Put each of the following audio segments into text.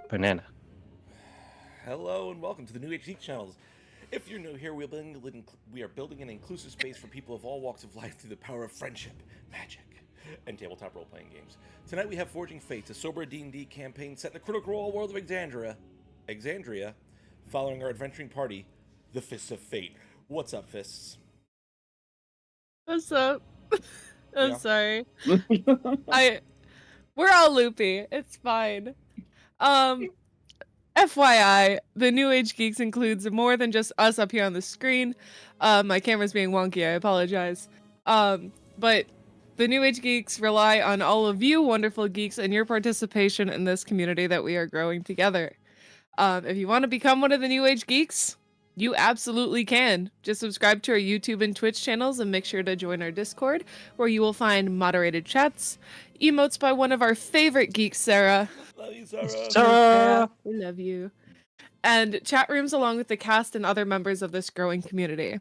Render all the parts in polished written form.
banana. Hello and welcome to the New Age Geeks channels. If you're new here, we are building an inclusive space for people of all walks of life through the power of friendship, magic, and tabletop role-playing games. Tonight we have Forging Fates, a sober D&D campaign set in the critical role world of Exandria, following our adventuring party, the Fists of Fate. What's up, Fists? What's up? I'm Yeah. sorry. We're all loopy. It's fine. FYI, the New Age Geeks includes more than just us up here on the screen. My camera's being wonky, I apologize. But the New Age Geeks rely on all of you wonderful geeks and your participation in this community that we are growing together. If you want to become one of the New Age Geeks, you absolutely can. Just subscribe to our YouTube and Twitch channels and make sure to join our Discord, where you will find moderated chats, emotes by one of our favorite geeks, Sarah. Love you, Sarah. Sarah! We love you. And chat rooms along with the cast and other members of this growing community.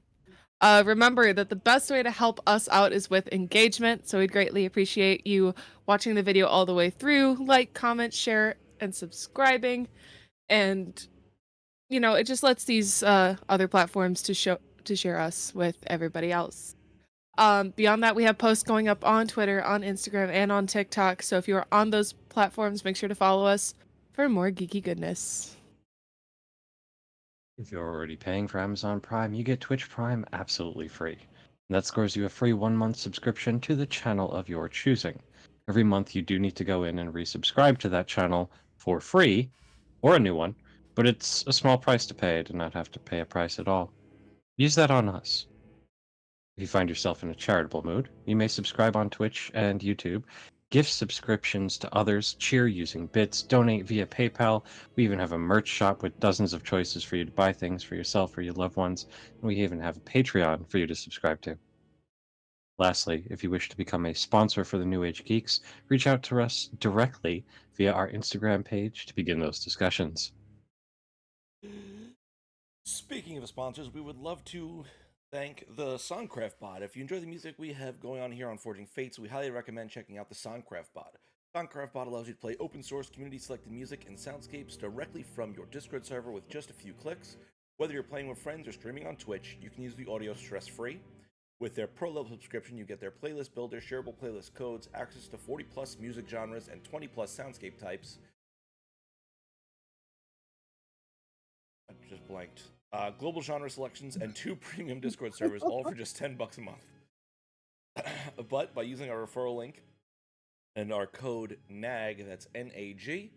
Remember that the best way to help us out is with engagement, so we'd greatly appreciate you watching the video all the way through, like, comment, share, and subscribing. And it just lets these other platforms to share us with everybody else. Beyond that, we have posts going up on Twitter, on Instagram, and on TikTok. So if you are on those platforms, make sure to follow us for more geeky goodness. If you're already paying for Amazon Prime, you get Twitch Prime absolutely free. And that scores you a free 1-month subscription to the channel of your choosing. Every month you do need to go in and resubscribe to that channel for free, or a new one, but it's a small price to pay to not have to pay a price at all. Use that on us. If you find yourself in a charitable mood, you may subscribe on Twitch and YouTube, gift subscriptions to others, cheer using bits, donate via PayPal. We even have a merch shop with dozens of choices for you to buy things for yourself or your loved ones, and we even have a Patreon for you to subscribe to. Lastly, if you wish to become a sponsor for the New Age Geeks, reach out to us directly via our Instagram page to begin those discussions. Speaking of sponsors, we would love to thank the SonCraft bot. If you enjoy the music we have going on here on Forging Fates, we highly recommend checking out the SonCraft bot. SonCraft bot allows you to play open source, community selected music and soundscapes directly from your Discord server with just a few clicks. Whether you're playing with friends or streaming on Twitch, you can use the audio stress free. With their pro level subscription, you get their playlist builder, shareable playlist codes, access to 40 plus music genres and 20 plus soundscape types. I just blanked. Global genre selections, and 2 premium Discord servers, all for just $10 a month. But by using our referral link and our code NAG, that's NAG,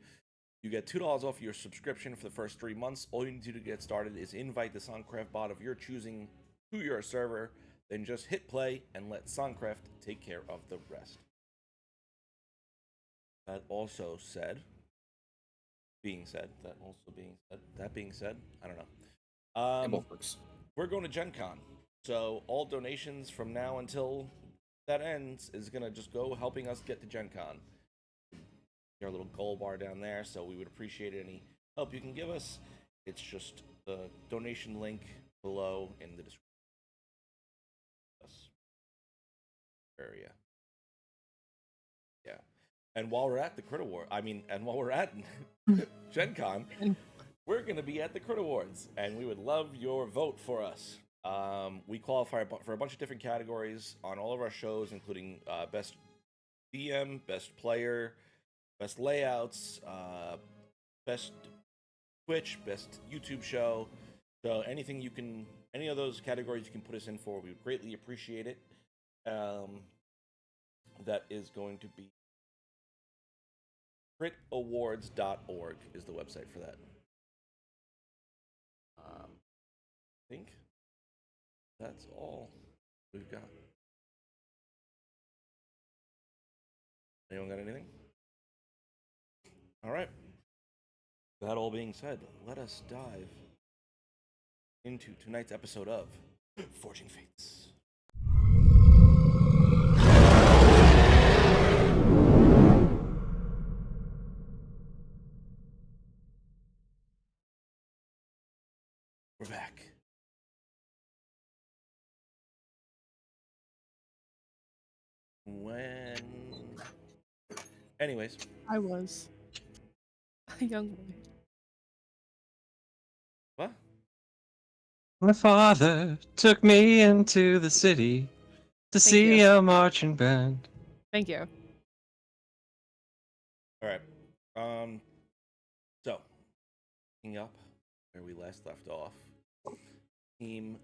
you get $2 off your subscription for the first 3 months. All you need to do to get started is invite the SonCraft bot of your choosing to your server, then just hit play and let SonCraft take care of the rest. That being said, I don't know. We're going to Gen Con, so all donations from now until that ends is gonna just go helping us get to Gen Con. Our little gold bar down there, so we would appreciate any help you can give us. It's just the donation link below in the description area. Yeah, and while we're at the Crit Award, and while we're at Gen Con, we're going to be at the Crit Awards, and we would love your vote for us. We qualify for a bunch of different categories on all of our shows, including Best DM, Best Player, Best Layouts, Best Twitch, Best YouTube Show. So any of those categories you can put us in for, we would greatly appreciate it. That is going to be critawards.org is the website for that. I think that's all we've got. Anyone got anything? All right. That all being said, let us dive into tonight's episode of Forging Fates. We're back. Anyways. I was. young boy. What? My father took me into the city to Thank see you. a marching band. Thank you. All right. So, picking up where we last left off, team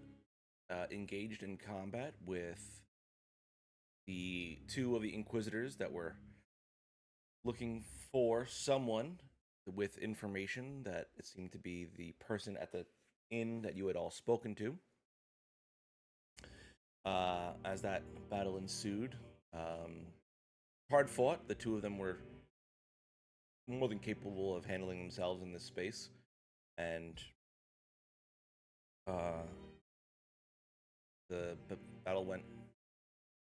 engaged in combat with the two of the Inquisitors that were looking for someone with information that it seemed to be the person at the inn that you had all spoken to. As that battle ensued, hard fought. The two of them were more than capable of handling themselves in this space, and the battle went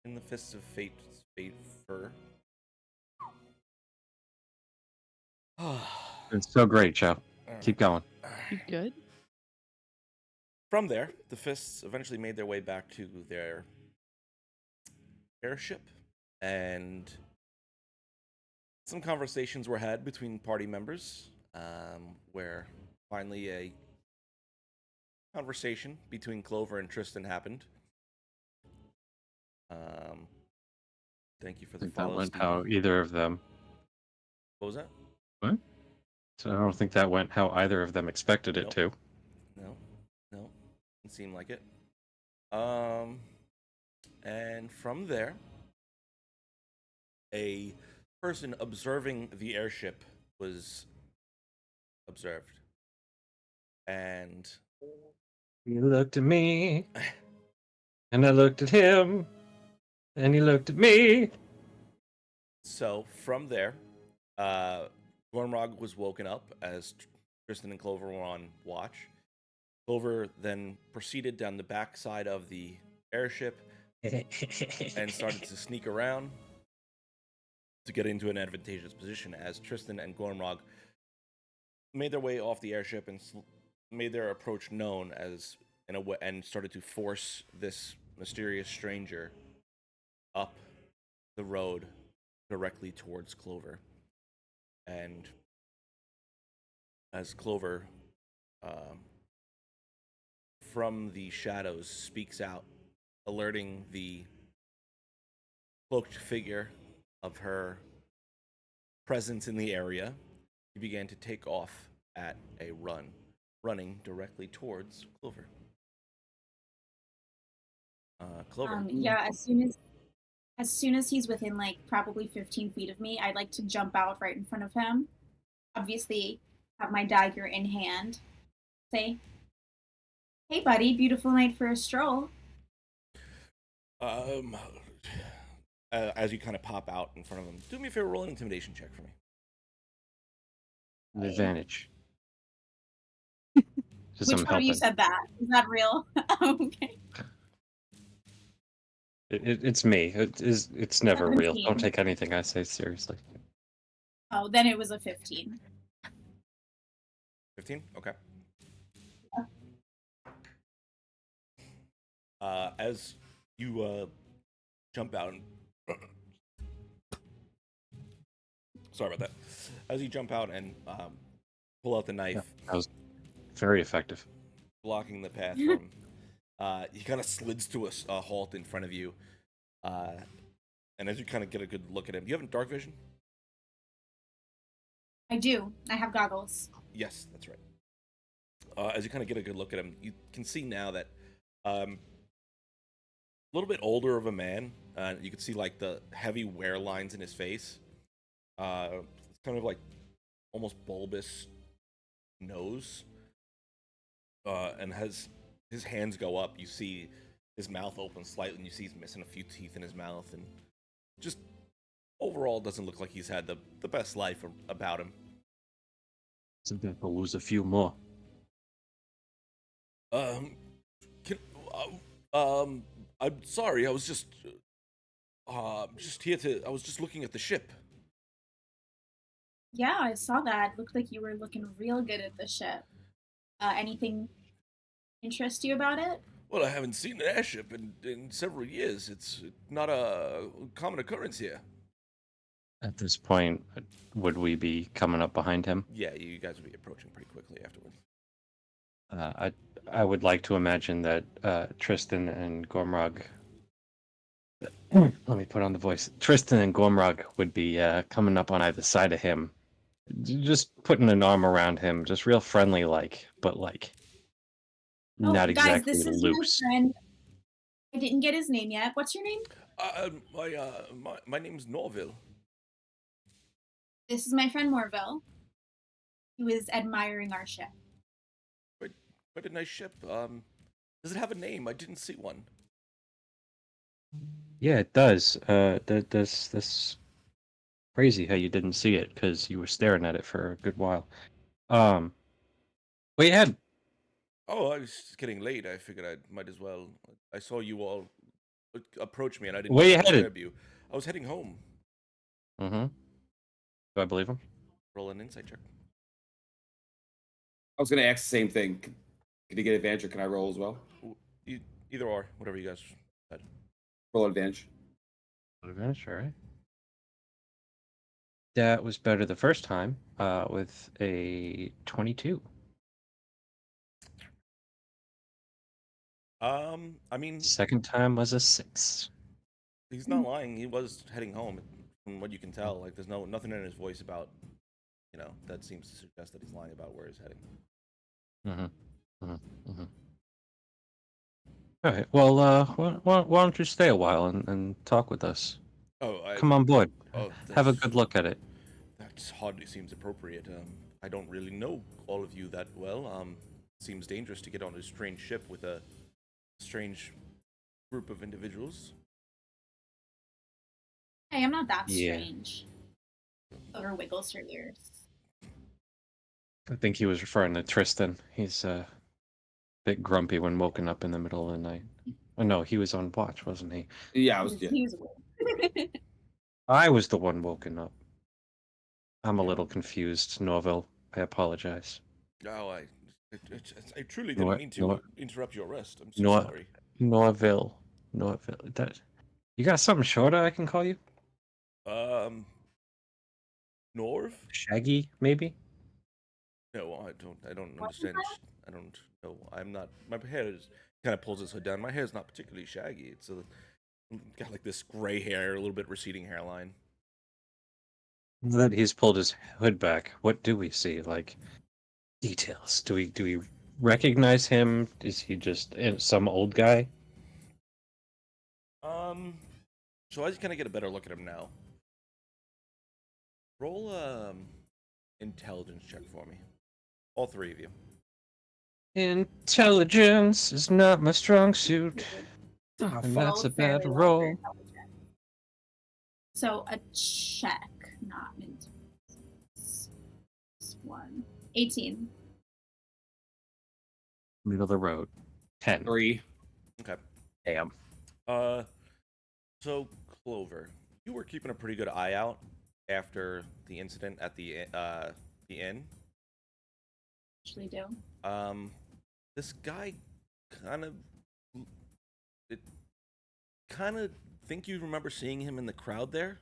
in the fists of fate's favor. It's so great, Joe. Keep going. You good? From there, the fists eventually made their way back to their airship, and some conversations were had between party members, where finally a conversation between Clover and Tristan happened. Thank you for I the think that follow, went Stevie. how either of them. What was that? What? So I don't think that went how either of them expected it Nope. to. No, didn't seem like it. And from there, a person observing the airship was observed, and He looked at me, and I looked at him, and he looked at me. so from there, Gormrog was woken up as Tristan and Clover were on watch. Clover then proceeded down the backside of the airship and started to sneak around to get into an advantageous position as Tristan and Gormrog made their way off the airship and made their approach known as in a way, and started to force this mysterious stranger up the road directly towards Clover. And as Clover, from the shadows, speaks out, alerting the cloaked figure of her presence in the area, he began to take off at a run, running directly towards Clover. Clover. Yeah, as soon as he's within like probably 15 feet of me, I'd like to jump out right in front of him. Obviously, have my dagger in hand. Say, "Hey, buddy, beautiful night for a stroll." As you kind of pop out in front of him, do me a favor, roll an intimidation check for me. An advantage. Because Which I'm part of you helping. said that? Is that real? Okay. It's me. It's never real. 17. Don't take anything I say seriously. Oh, then it was a 15. 15? Okay. As you jump out and sorry about that. As you jump out and pull out the knife, Yeah, that was very effective. blocking the path from he kind of slids to a halt in front of you, and as you kind of get a good look at him, do you have dark vision? I do. I have goggles. Yes, that's right. As you kind of get a good look at him, you can see now that a little bit older of a man. You can see like the heavy wear lines in his face. It's kind of like almost bulbous nose, and has his hands go up. You see his mouth open slightly, and you see he's missing a few teeth in his mouth, and just overall doesn't look like he's had the best life about him. So we'll lose a few more. I'm sorry. I was just here to. I was just looking at the ship. Yeah, I saw that. Looked like you were looking real good at the ship. Anything interest you about it? Well, I haven't seen an airship in several years. It's not a common occurrence here. At this point, would we be coming up behind him? Yeah, you guys will be approaching pretty quickly afterwards. I would like to imagine that Tristan and Gormrog. Let me put on the voice. Tristan and Gormrog would be coming up on either side of him, just putting an arm around him, just real friendly like, but like not Oh, guys, exactly this is loose. my friend. I didn't get his name yet. What's your name? My name's Norville. This is my friend Morville. He was admiring our ship. Quite a nice ship. Does it have a name? I didn't see one. Yeah, it does. That's crazy how you didn't see it because you were staring at it for a good while. Well, you had. Oh, I was just getting late. I figured I might as well. I saw you all approach me, and I didn't Where you want to headed? disturb you. I was heading home. Mm-hmm. Do I believe him? Roll an insight check. I was going to ask the same thing. Can you get advantage or can I roll as well? Either or, whatever you guys said. Roll advantage. Advantage, all right. That was better the first time, with a 22. I mean, Second time was a 6. he's not lying. He was heading home, from what you can tell. Like, there's nothing in his voice about, that seems to suggest that he's lying about where he's heading. Mm-hmm. Mm-hmm. Mm-hmm. All right. Well, why don't you stay a while and talk with us? Oh, Come on board. Oh, Have a good look at it. That hardly seems appropriate. I don't really know all of you that well. Seems dangerous to get on a strange ship with a strange group of individuals. Hey, I'm not that Yeah. strange. Silver wiggles her ears. I think he was referring to Tristan. He's a bit grumpy when woken up in the middle of the night. Oh, no, he was on watch, wasn't he? Yeah, I was. Yeah. He was weird. I was the one woken up. I'm a Yeah. little confused, Norville. I apologize. No, I truly didn't mean to interrupt your rest. I'm so sorry. Norville. You got something shorter I can call you? Norv? Shaggy, maybe? No, I don't understand. I don't know. I'm not. My hair is kind of pulls its hood down. My hair is not particularly shaggy. It's got like this gray hair, a little bit receding hairline. Now that he's pulled his hood back, what do we see? Like details. Do we recognize him? Is he just some old guy? So I just kind of get a better look at him now. Roll intelligence check for me. All three of you. Intelligence is not my strong suit. Ah, And fuck. that's a Rolled fairly bad well for roll. intelligence. So a check, not intelligence. 1. 18. Middle of the road. 10. 3. Okay. Damn. So Clover, you were keeping a pretty good eye out after the incident at the inn. Actually do. This guy kind of think you remember seeing him in the crowd there,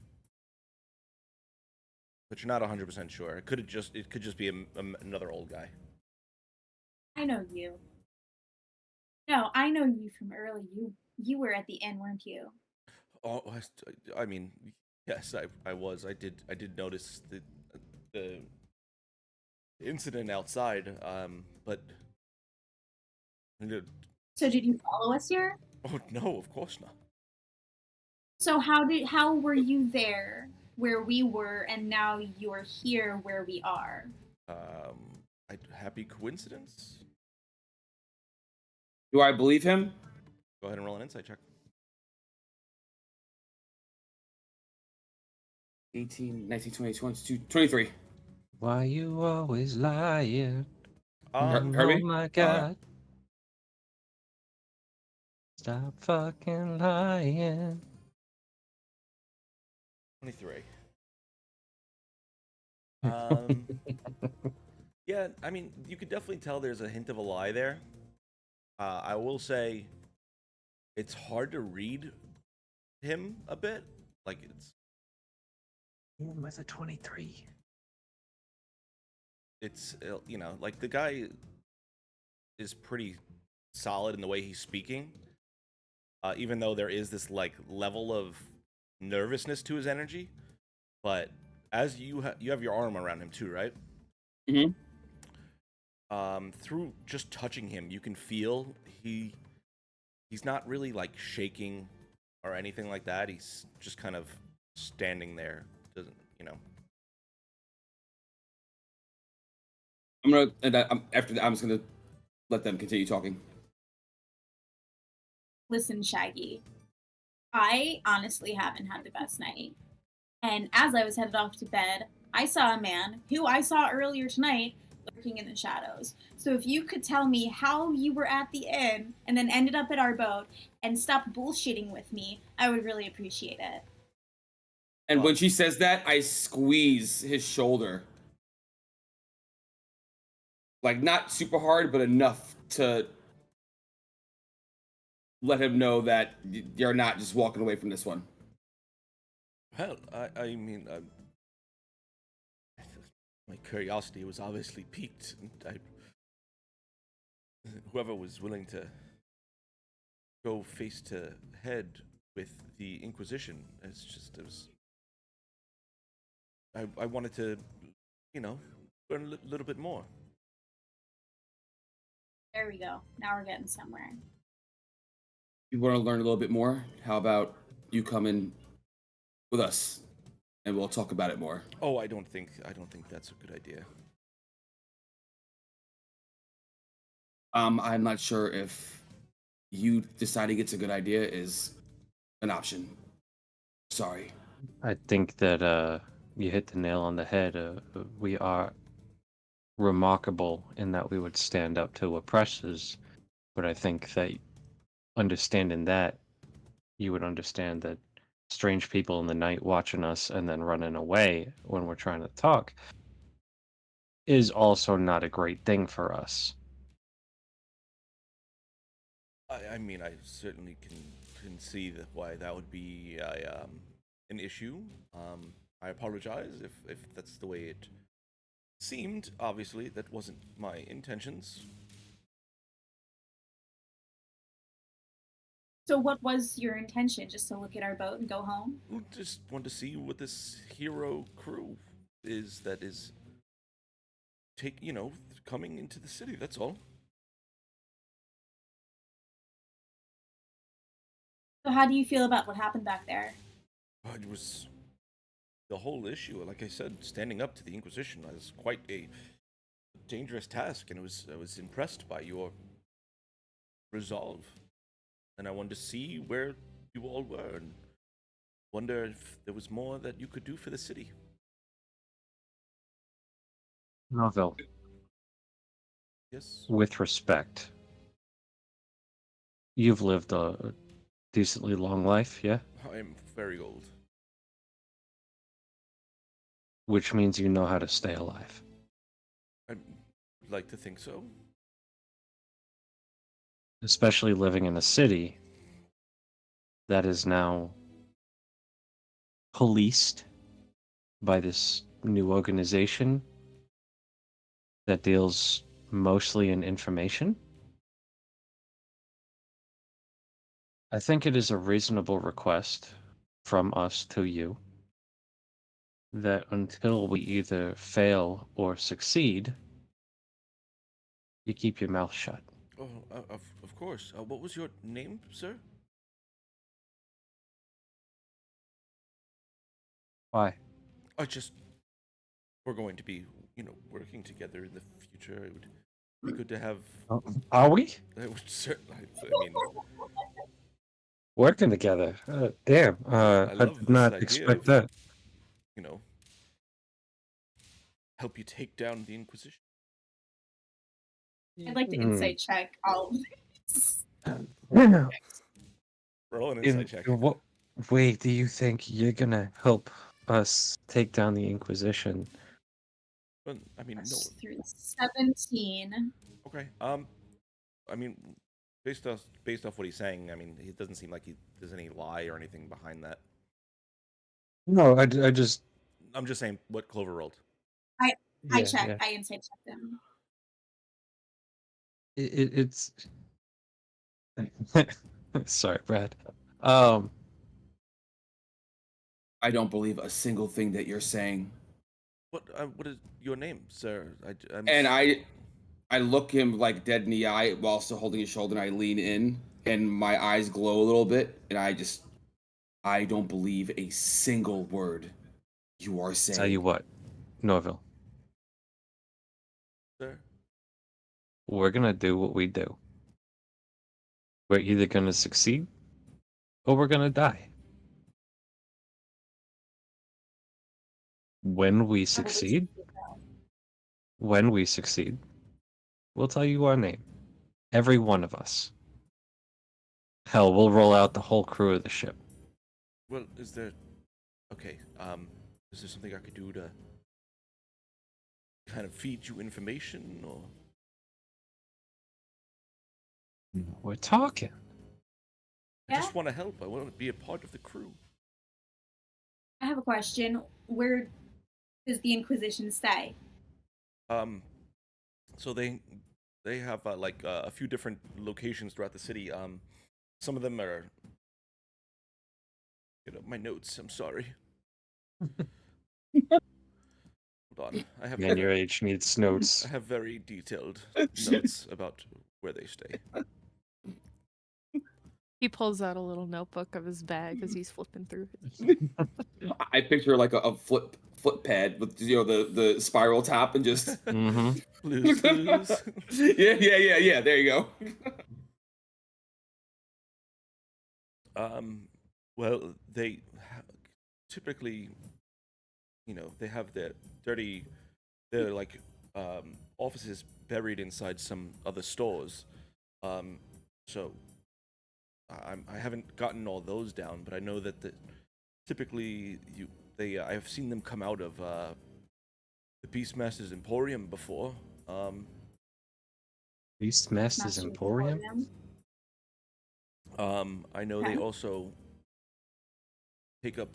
but you're not 100% sure. It could just be another old guy. I know you. No, I know you from early. You were at the inn, weren't you? Oh, I mean, yes, I was. I did notice the incident outside. But So did you follow us here? oh no, of course not. So how were you there where we were and now you're here where we are? Happy coincidence. Do I believe him? Go ahead and roll an insight check. 18, 19, 20, 22, 23. Why you always lying? Um, Herbie? Oh my god. Stop fucking lying. 23. Yeah, I mean, you could definitely tell there's a hint of a lie there. I will say it's hard to read him a bit. Like, With a 23. It's like the guy is pretty solid in the way he's speaking, even though there is this like level of nervousness to his energy. But as you have your arm around him too, right? Mhm. Through just touching him, you can feel he's not really like shaking or anything like that. He's just kind of standing there. Doesn't After that, I'm just gonna let them continue talking. Listen, Shaggy, I honestly haven't had the best night. And as I was headed off to bed, I saw a man who I saw earlier tonight lurking in the shadows. So if you could tell me how you were at the inn and then ended up at our boat and stop bullshitting with me, I would really appreciate it. And when she says that, I squeeze his shoulder. Like, not super hard, but enough to let him know that you're not just walking away from this one. Well, I mean, my curiosity was obviously piqued. Whoever was willing to go face to head with the Inquisition, I wanted to, learn a little bit more. There we go. Now we're getting somewhere. You want to learn a little bit more? How about you come in with us, and we'll talk about it more. Oh, I don't think that's a good idea. I'm not sure if you deciding it's a good idea is an option. Sorry. I think that you hit the nail on the head. We are remarkable in that we would stand up to oppressors, but I think that understanding that, you would understand that strange people in the night watching us and then running away when we're trying to talk is also not a great thing for us. I mean, I certainly can see why that would be an issue. I apologize if that's the way it seemed. Obviously, that wasn't my intentions. So what was your intention? Just to look at our boat and go home? Just want to see what this hero crew is that is coming into the city. That's all. So how do you feel about what happened back there? It was the whole issue. Like I said, standing up to the Inquisition was quite a dangerous task, and I was impressed by your resolve. And I wanted to see where you all were, and wonder if there was more that you could do for the city. Novel, Yes. with respect, you've lived a decently long life, yeah? I am very old. Which means you know how to stay alive. I'd like to think so. Especially living in a city that is now policed by this new organization that deals mostly in information. I think it is a reasonable request from us to you that until we either fail or succeed, you keep your mouth shut. Oh, of course. What was your name, sir? Why? We're going to be, working together in the future. It would be good to have. Are we? It would certainly. I mean, Working together? Damn. I love did this not idea expect of- that. Help you take down the Inquisition. I'd like to insight check all of this. Roll an insight check. In what way do you think you're gonna help us take down the Inquisition? Well, I mean, no. Through 17. Okay. I mean, based off what he's saying, I mean, it doesn't seem like there's any lie or anything behind that. No, I just I'm just saying what Clover rolled. I Yeah, checked. yeah. I insight checked them. It's sorry, Brad. Um, I don't believe a single thing that you're saying. What is your name, sir? And I look him like dead in the eye while still holding his shoulder, and I lean in, and my eyes glow a little bit, and I don't believe a single word you are saying. tell you what, Norville, Sir? we're gonna do what we do. We're either gonna succeed or we're gonna die. When we succeed, we'll tell you our name. Every one of us. Hell, we'll roll out the whole crew of the ship. Well, is there something I could do to kind of feed you information or We're talking. I just want to help. I want to be a part of the crew. I have a question. Where does the Inquisition stay? So they have a few different locations throughout the city. Some of them are my notes. I'm sorry. Hold on. I have Man, your age needs notes. I have very detailed notes about where they stay. He pulls out a little notebook of his bag as he's flipping through it. I picture like a flip pad with the spiral top and just Mm-hmm. Lose. yeah. There you go. Well, they typically, they have their offices buried inside some other stores. So I haven't gotten all those down, but I know that typically I've seen them come out of the Beastmaster's Emporium before. Beastmaster's Emporium? I know they also take up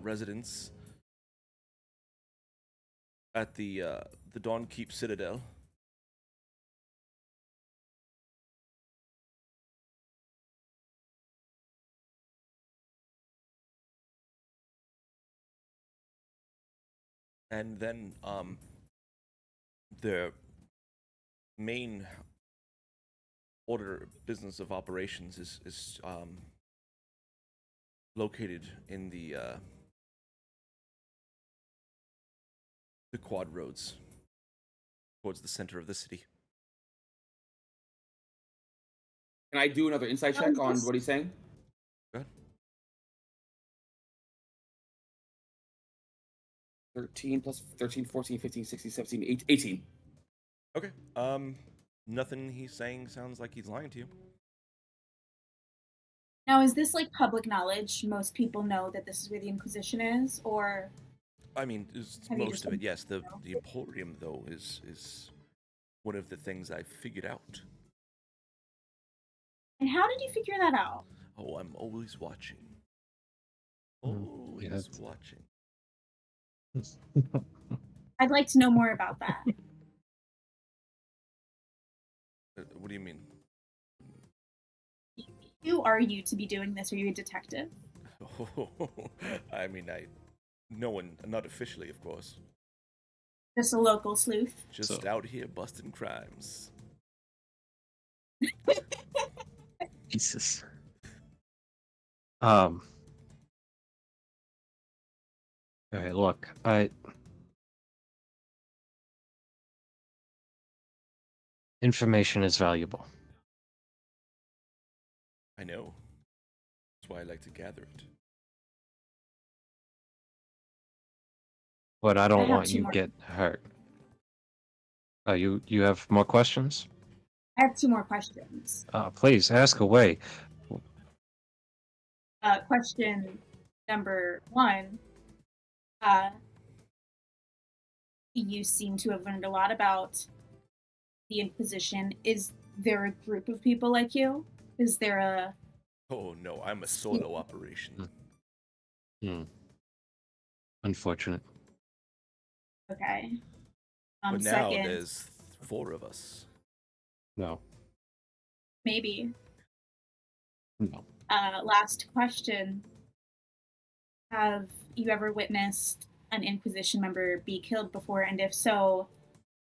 residence at the Dawnkeep Citadel. And then their main business of operations is located in the quad roads towards the center of the city. Can I do another insight check on what he's saying? Go ahead. 13 plus 13, 14, 15, 16, 17, 18. Okay. Nothing he's saying sounds like he's lying to you. Now, is this like public knowledge? Most people know that this is where the Inquisition is, or I mean, most of it, yes. The Emporium, though, is one of the things I figured out. and how did you figure that out? Oh, I'm always watching. Yeah, Always watching. I'd like to know more about that. What do you mean? Who are you to be doing this? Are you a detective? I mean, no one, not officially, of course. Just a local sleuth? Just out here busting crimes. Jesus. Okay, look, information is valuable. I know. That's why I like to gather it. But I I don't have want two you more. get hurt. You have more questions? I have two more questions. Please ask away. Question number one. You seem to have learned a lot about the Inquisition. Is there a group of people like you? Is there a... Oh no, I'm a solo operation. Unfortunate. Okay. But now Second, there's 4 of us. No. maybe. No. Last question. Have you ever witnessed an Inquisition member be killed before? And if so,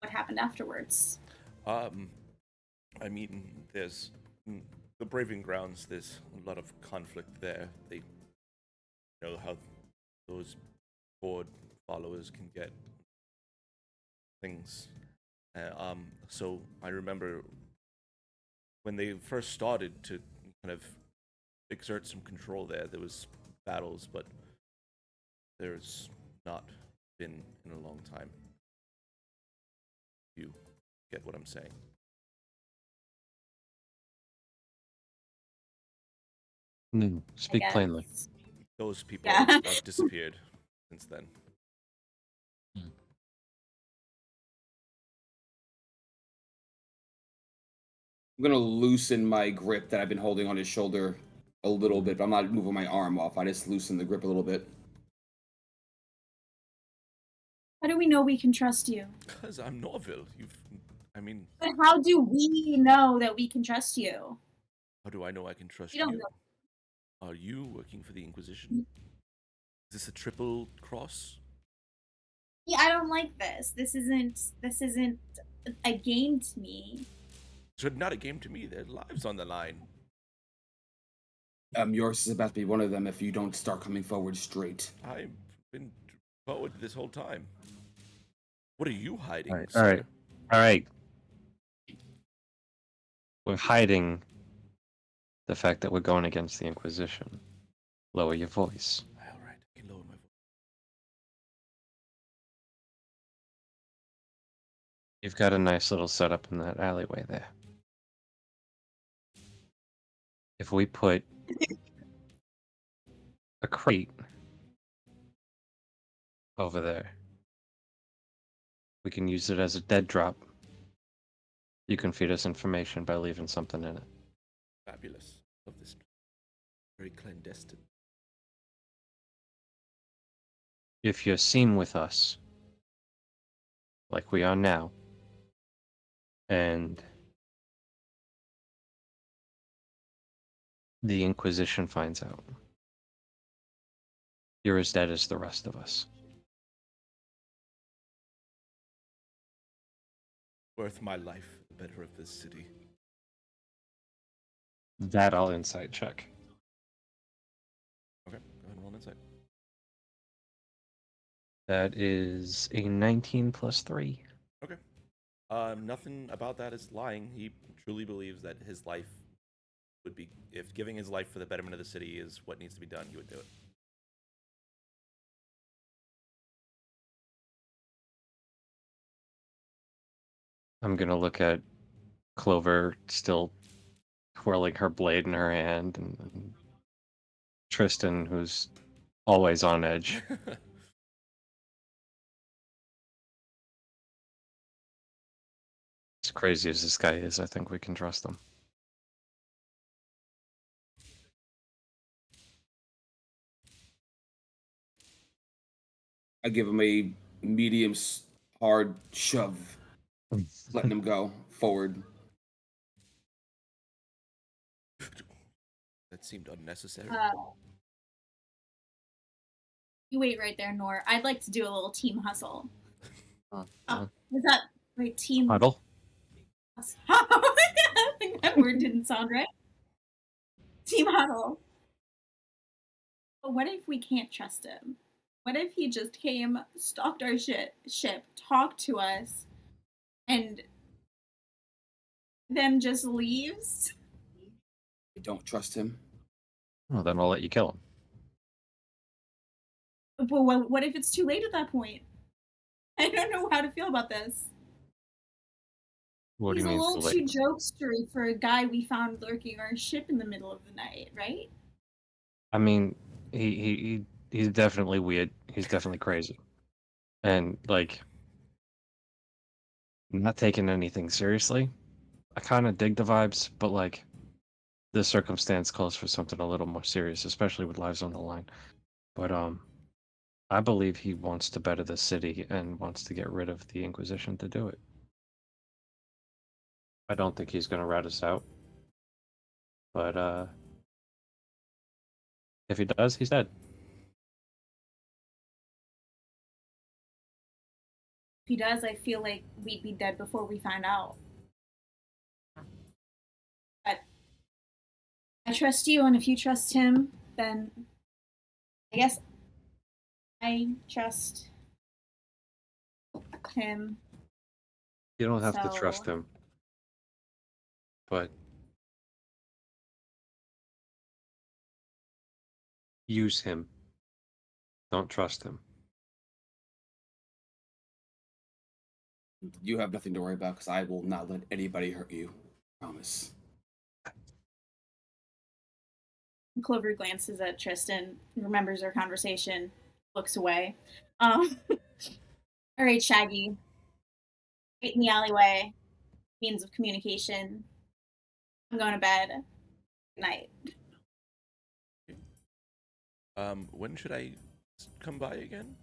what happened afterwards? I mean, there's the Braving Grounds. There's a lot of conflict there. They know how those board followers can get things. So I remember when they first started to kind of exert some control there. There was battles, but there's not been in a long time. You get what I'm saying? No. Speak plainly. Those people Yeah. have disappeared since then. I'm gonna loosen my grip that I've been holding on his shoulder a little bit, but I'm not moving my arm off. I just loosen the grip a little bit. How do we know we can trust you? Because I'm Norville. But how do we know that we can trust you? How do I know I can trust You don't you? know. Are you working for the Inquisition? Is this a triple cross? Yeah, I don't like this. This isn't a game to me. It's not a game to me. Their lives on the line. Yours is about to be one of them if you don't start coming forward straight. I've been forward this whole time. What are you hiding, All right. sir? All right. We're hiding the fact that we're going against the Inquisition. Lower your voice. All right, I can lower my voice. You've got a nice little setup in that alleyway there. If we put a crate over there, we can use it as a dead drop. You can feed us information by leaving something in it. Fabulous. Love this. Very clandestine. If you're seen with us, like we are now, and the Inquisition finds out, you're as dead as the rest of us. Worth my life, the better of this city. That I'll insight check. Okay, go ahead and roll an insight. That is a 19 plus 3. Okay. Nothing about that is lying. He truly believes that his life would be, if giving his life for the betterment of the city is what needs to be done, he would do it. I'm gonna look at Clover still twirling her blade in her hand, and Tristan, who's always on edge. As crazy as this guy is, I think we can trust him. I give him a medium hard shove, letting him go forward. That seemed unnecessary. You wait right there, Nor. I'd like to do a little team hustle. Uh, Is that right? Team Huddle? hustle. I think that word didn't sound right. Team huddle. But what if we can't trust him? What if he just came, stalked our ship, talked to us, and then just leaves? I don't trust him. Well, then I'll let you kill him. But what if it's too late at that point? I don't know how to feel about this. What do He's you mean? a little too too late? jokestery for a guy we found lurking our ship in the middle of the night, right? I mean, he's definitely weird. He's definitely crazy, and like, not taking anything seriously. I kind of dig the vibes, but like, the circumstance calls for something a little more serious, especially with lives on the line. But I believe he wants to better the city and wants to get rid of the Inquisition to do it. I don't think he's going to rat us out. But if he does, he's dead. If he does, I feel like we'd be dead before we find out. But I trust you, and if you trust him, then I guess I trust him. You don't have to So- trust him. But use him. Don't trust him. You have nothing to worry about because I will not let anybody hurt you. Promise. Clover glances at Tristan, remembers our conversation, looks away. All right, Shaggy. Wait in the alleyway. Means of communication. I'm going to bed. Good night. When should I come by again?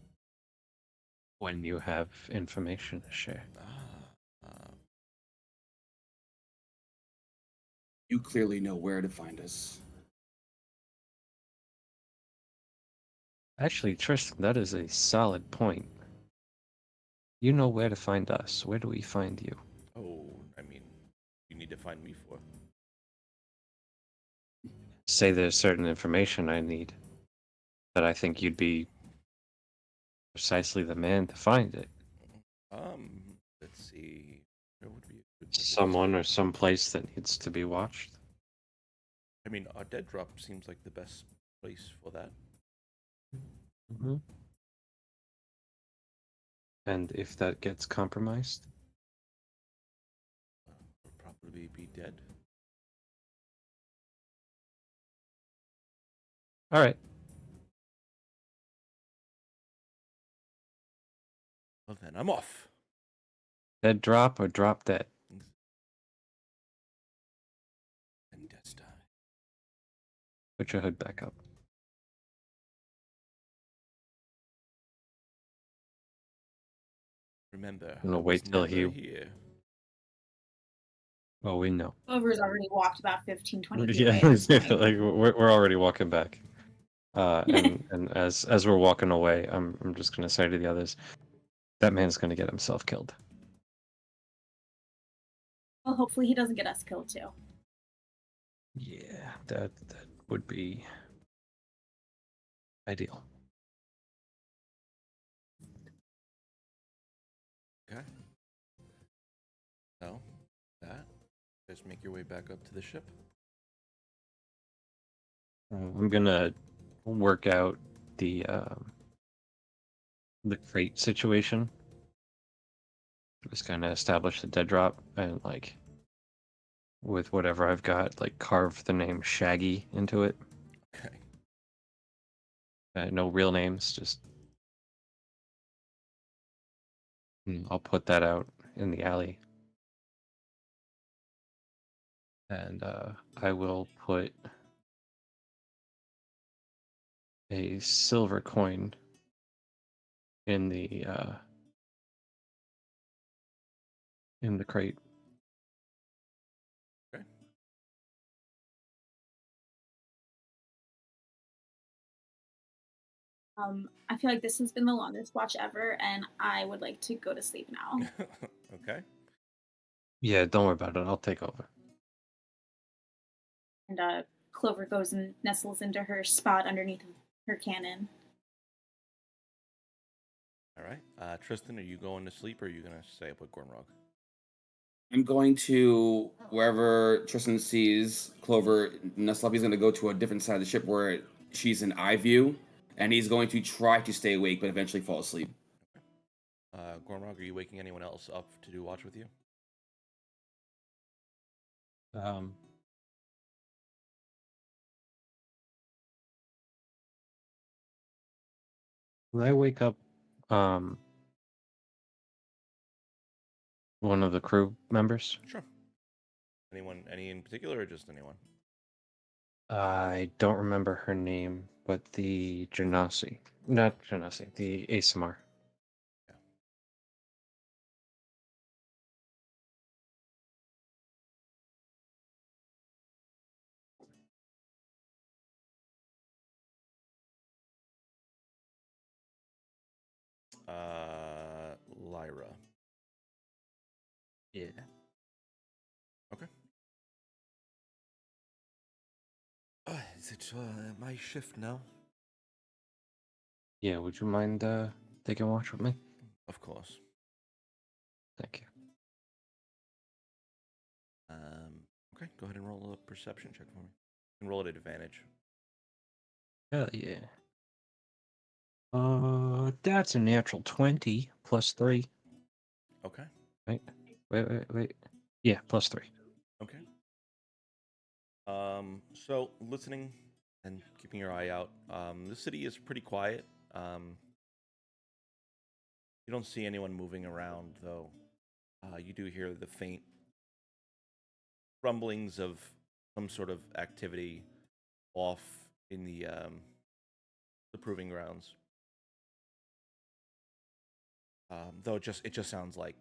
When you have information to share. You clearly know where to find us. Actually, Tristan, that is a solid point. You know where to find us. Where do we find you? Oh, I mean, you need to find me for. Say there's certain information I need, that I think you'd be precisely the man to find it. Let's see. Where would be a good place? Someone or some place that needs to be watched. I mean, our dead drop seems like the best place for that. Mm-hmm. And if that gets compromised? We'll probably be dead. All right. Well, then I'm off. Dead drop or drop dead? And death's die. Put your hood back up. Remember, I'm gonna I wait was till never he- here. Well, we know. Clover's already walked about 15, 20 feet Yeah, away at this point. like we're already walking back. And as we're walking away, I'm just gonna say to the others, that man's gonna get himself killed. Well, hopefully he doesn't get us killed too. Yeah, that would be ideal. Okay. So, just make your way back up to the ship. I'm gonna work out the crate situation. Just kind of establish the dead drop and like with whatever I've got, like carve the name Shaggy into it. Okay. No real names, just I'll put that out in the alley. And I will put a silver coin in the crate. Okay. I feel like this has been the longest watch ever, and I would like to go to sleep now. Okay. Yeah, don't worry about it. I'll take over. And Clover goes and nestles into her spot underneath her cannon. All right. Tristan, are you going to sleep or are you going to stay up with Gormrog? I'm going to wherever Tristan sees Clover. Nusloppy's going to go to a different side of the ship where she's in eye view, and he's going to try to stay awake, but eventually fall asleep. Gormrog, are you waking anyone else up to do watch with you? When I wake up, one of the crew members. Sure. Any in particular or just anyone? I don't remember her name, but the Genasi. Not Genasi, the ASMR. Lyra. Yeah. Okay. Is it my shift now? Yeah, would you mind taking watch with me? Of course. Thank you. Okay, go ahead and roll a perception check for me. And roll at advantage. Hell yeah. That's a natural 20 plus 3. Okay. Wait. Yeah, plus 3. Okay. So listening and keeping your eye out. The city is pretty quiet. You don't see anyone moving around, though. You do hear the faint rumblings of some sort of activity off in the proving grounds. Though it just sounds like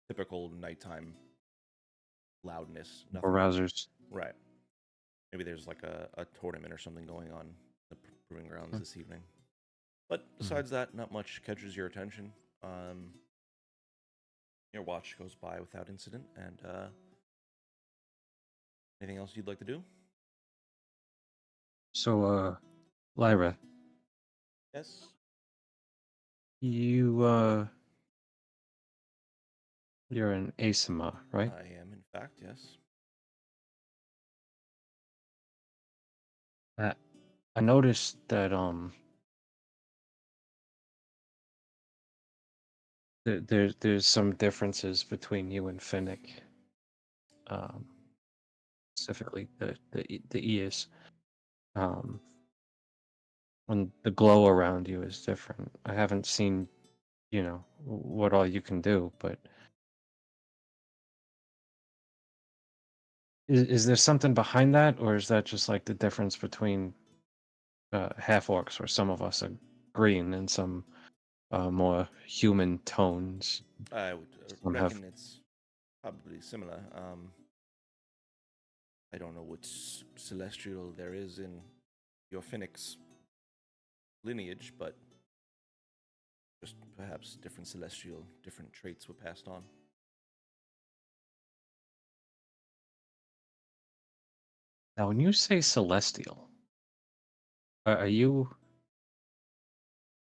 typical nighttime loudness. Or Nothing. rousers. Right. Maybe there's like a tournament or something going on in the proving grounds this evening. But besides that, not much catches your attention. Your watch goes by without incident, and anything else you'd like to do? So, Lyra, Yes. you're an ASMR, right? I am, in fact, yes. I noticed that there's some differences between you and Finnick. Specifically the ears. When the glow around you is different. I haven't seen, what all you can do, but is there something behind that, or is that just like the difference between half orcs, where some of us are green and some more human tones? I would Some have. reckon it's probably similar. I don't know what celestial there is in your Finnick's lineage, but just perhaps different celestial, different traits were passed on. Now, when you say celestial, are you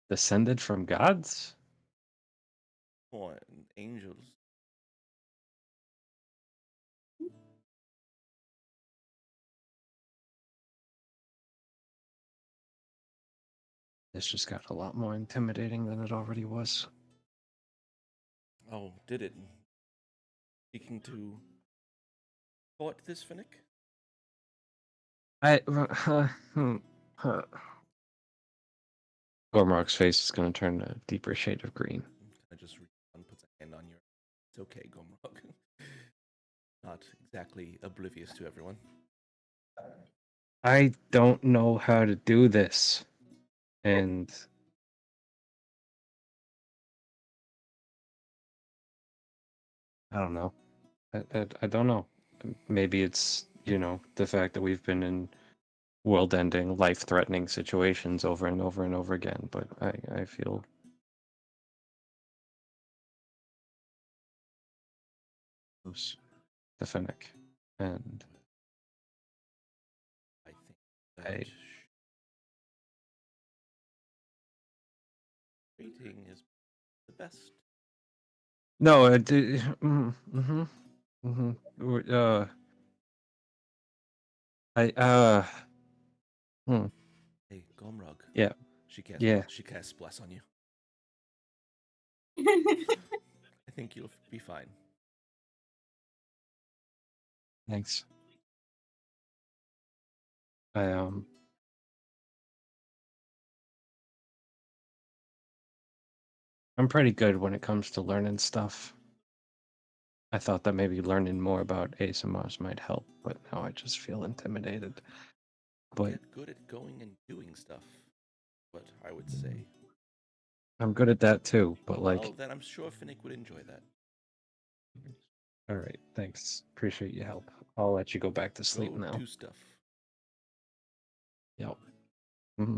descended from gods? Or angels. This just got a lot more intimidating than it already was. Oh, did it? Seeking to court this Finnick? Gormark's face is going to turn a deeper shade of green. I just puts a hand on your. It's okay, Gomrog. Not exactly oblivious to everyone. I don't know how to do this. And I don't know. I don't know. Maybe it's, the fact that we've been in world-ending, life-threatening situations over and over and over again, but I feel close to Finnick. And I think that rating is the best. no, Hey, Gomrog. Yeah. She casts bless on you. I think you'll be fine. Thanks. I'm pretty good when it comes to learning stuff. I thought that maybe learning more about ASMRs might help, but now I just feel intimidated. But Get good at going and doing stuff. what I would say. I'm good at that too, but like, Well, then I'm sure Finnick would enjoy that. all right, thanks. Appreciate your help. I'll let you go back to sleep Go now. do stuff. Yep. hmm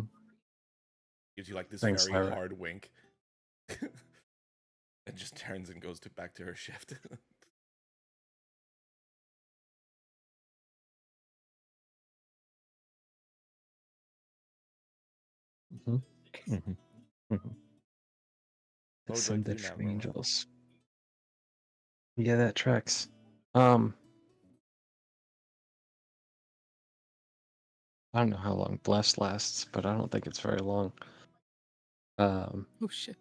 Gives you like this Thanks, very Lyra. hard wink. And just turns and goes back to her shift. hmm hmm hmm Oh, do I Ascended do from Navarone? angels. Yeah, that tracks. I don't know how long blessed lasts, but I don't think it's very long. Oh shit.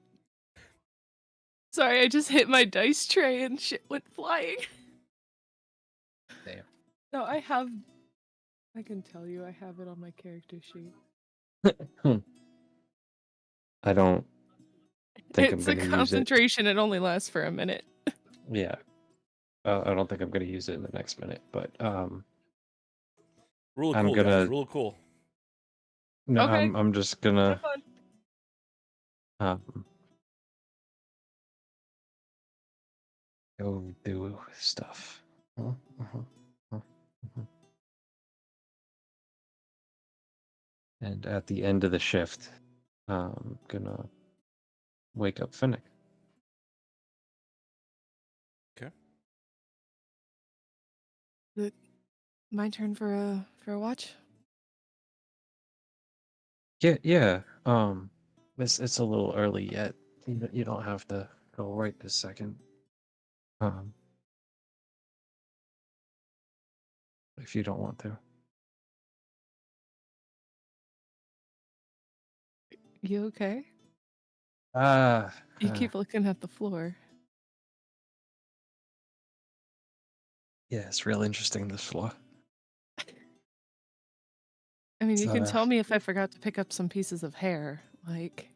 Sorry, I just hit my dice tray and shit went flying. Damn. No, I can tell you I have it on my character sheet. I don't think I'm It's a gonna use it. concentration, it only lasts for a minute. Yeah. I don't think I'm gonna use it in the next minute, but Rule of I'm cool, guys. gonna. Rule of cool. No, Okay. I'm just gonna Have fun. go do stuff. And at the end of the shift, I'm gonna wake up Finnick. My turn for a watch. Yeah. It's a little early yet. You don't have to go right this second. If you don't want to. You okay? Ah. You keep looking at the floor. Yeah, it's real interesting, this floor. I mean, you can It's, tell me if I forgot to pick up some pieces of hair. Like,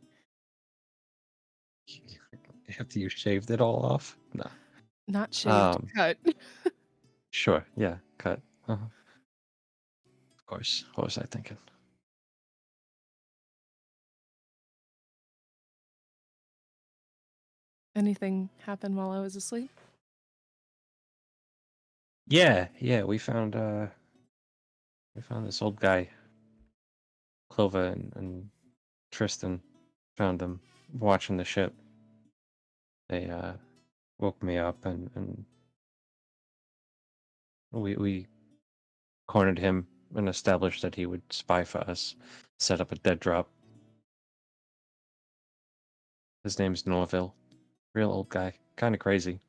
After you shaved it all off? No. not shaved, cut. Sure, yeah, cut. Of course. What was I thinking? Anything happen while I was asleep? Yeah, we found this old guy. Clova and Tristan found him watching the ship. They woke me up and we cornered him and established that he would spy for us, set up a dead drop. His name's Norville. Real old guy. Kind of crazy.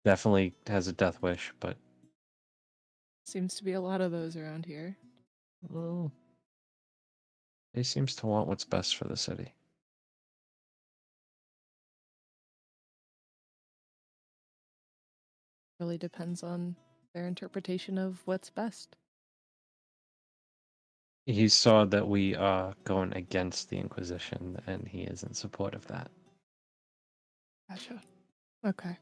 Definitely has a death wish, but Seems to be a lot of those around here. well, he seems to want what's best for the city. Really depends on their interpretation of what's best. He saw that we are going against the Inquisition, and he is in support of that. Gotcha. Okay.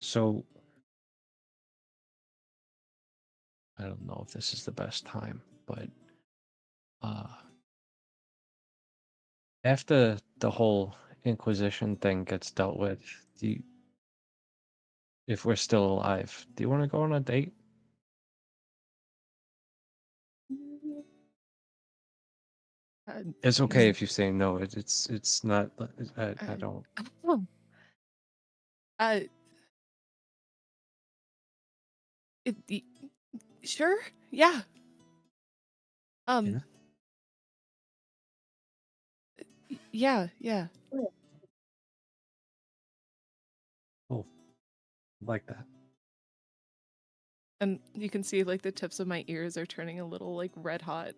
So I don't know if this is the best time, but after the whole Inquisition thing gets dealt with, if we're still alive, do you want to go on a date? It's okay if you say no. It's not. I don't. Oh. Sure. Yeah. Yeah. Yeah. Oh, like that. And you can see like the tips of my ears are turning a little like red hot.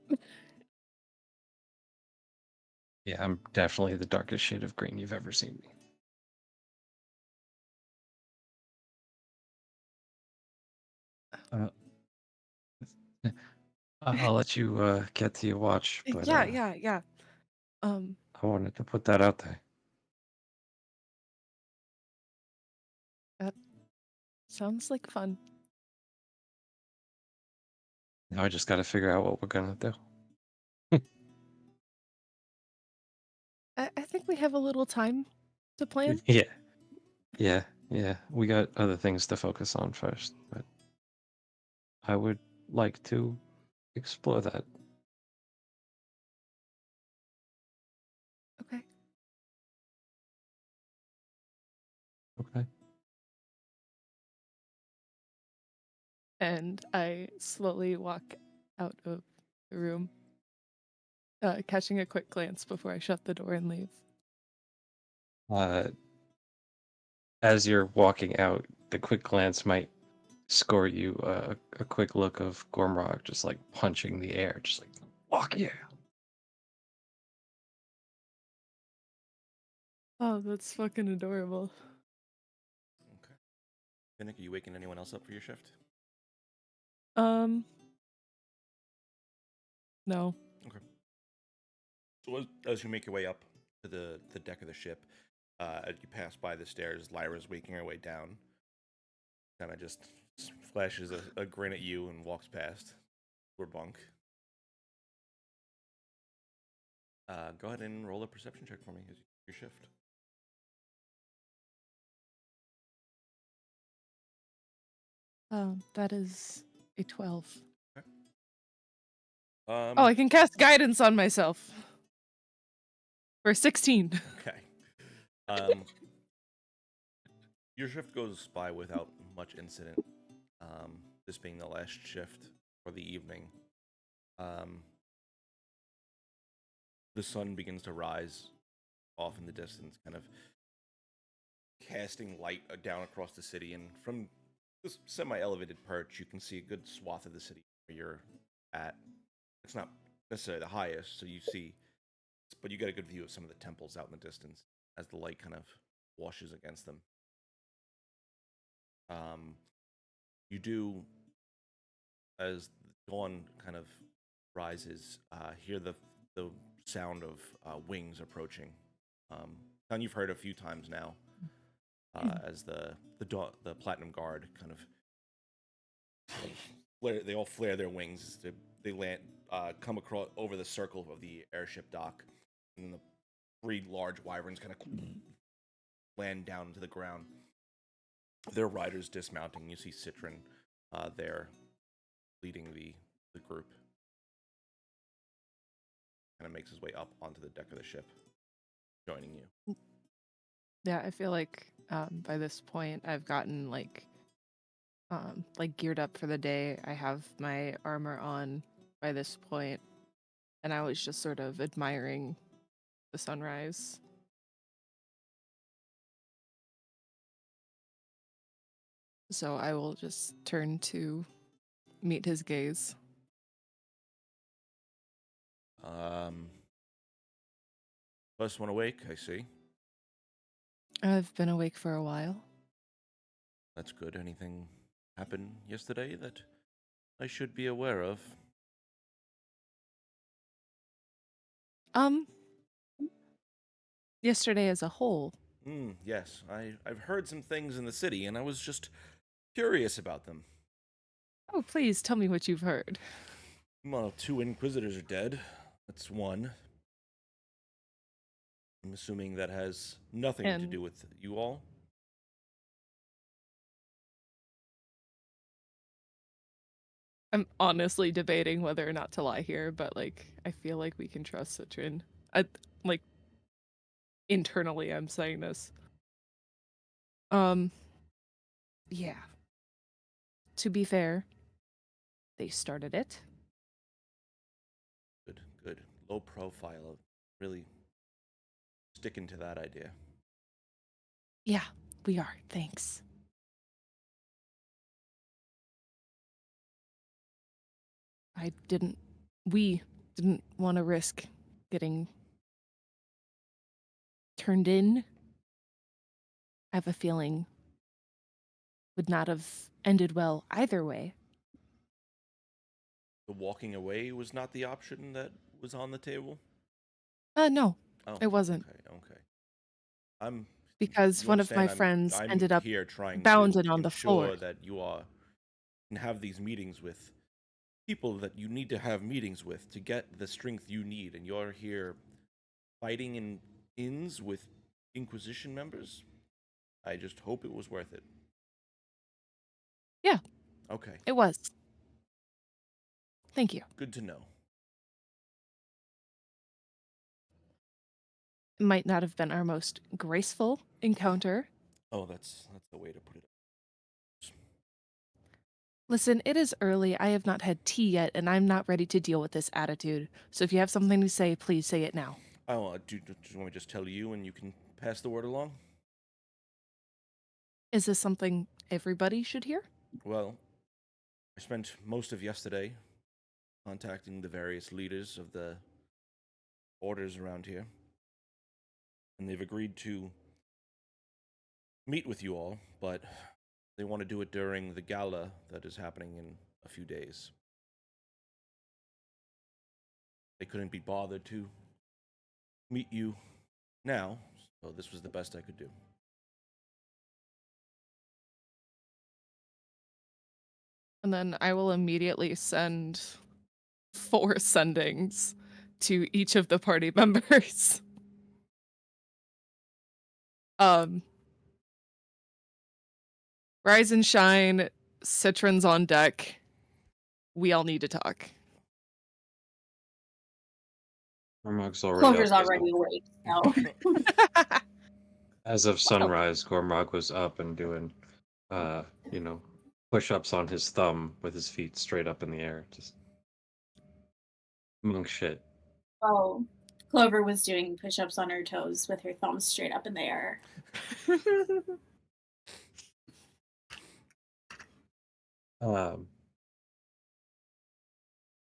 Yeah, I'm definitely the darkest shade of green you've ever seen me. I'll let you get to your watch, but Yeah. I wanted to put that out there. That sounds like fun. Now I just got to figure out what we're gonna do. I think we have a little time to plan. Yeah, yeah, yeah. We got other things to focus on first, but I would like to explore that. Okay. Okay. And I slowly walk out of the room, catching a quick glance before I shut the door and leave. As you're walking out, the quick glance might score you a quick look of Gormrog just like punching the air, just like, fuck yeah. Oh, that's fucking adorable. Okay. Finnick, are you waking anyone else up for your shift? No. Okay. So as you make your way up to the deck of the ship, as you pass by the stairs, Lyra's waking her way down. Kind of just flashes a grin at you and walks past her bunk. Go ahead and roll a perception check for me as you your shift. That is a 12. Okay. Oh, I can cast guidance on myself. For 16. Okay. Your shift goes by without much incident. This being the last shift for the evening. The sun begins to rise off in the distance, kind of casting light down across the city. And from this semi-elevated perch, you can see a good swath of the city where you're at. It's not necessarily the highest, so you see, but you get a good view of some of the temples out in the distance as the light kind of washes against them. You do, as dawn kind of rises, hear the sound of wings approaching. Sound you've heard a few times now, as the Platinum Guard kind of they all flare their wings as they land, come across over the circle of the airship dock, and the 3 large wyverns kind of land down to the ground. Their riders dismounting. You see Citron there leading the group. Kind of makes his way up onto the deck of the ship, joining you. Yeah, I feel like by this point I've gotten like geared up for the day. I have my armor on by this point, and I was just sort of admiring the sunrise. So I will just turn to meet his gaze. First one awake, I see. I've been awake for a while. That's good. Anything happened yesterday that I should be aware of? Yesterday as a whole. Yes. I've heard some things in the city, and I was just curious about them. Oh, please tell me what you've heard. Well, 2 Inquisitors are dead. That's one. I'm assuming that has nothing to And- do with you all. I'm honestly debating whether or not to lie here, but like I feel like we can trust Citron. Like internally I'm saying this. Yeah. To be fair, they started it. Good, good. Low profile. Really sticking to that idea. Yeah, we are. Thanks. We didn't want to risk getting turned in. I have a feeling would not have ended well either way. The walking away was not the option that was on the table? No, Oh, it wasn't. Okay. Because You one of my understand, friends I'm ended up here trying bounded to on the ensure floor. that you are can have these meetings with people that you need to have meetings with to get the strength you need, and you're here fighting in inns with Inquisition members? I just hope it was worth it. Yeah. Okay, It was. Thank you. good to know. It might not have been our most graceful encounter. Oh, that's the way to put it. Listen, it is early. I have not had tea yet, and I'm not ready to deal with this attitude. So if you have something to say, please say it now. Oh, do you want me to just tell you and you can pass the word along? Is this something everybody should hear? Well, I spent most of yesterday contacting the various leaders of the orders around here, and they've agreed to meet with you all, but they want to do it during the gala that is happening in a few days. They couldn't be bothered to meet you now, so this was the best I could do. And then I will immediately send 4 sendings to each of the party members. Rise and shine, Citron's on deck. We all need to talk. Gormog's already Clover's up. already awake, so. As of sunrise, Gormog was up and doing, push-ups on his thumb with his feet straight up in the air. Just monk shit. Oh, Clover was doing push-ups on her toes with her thumbs straight up in the air.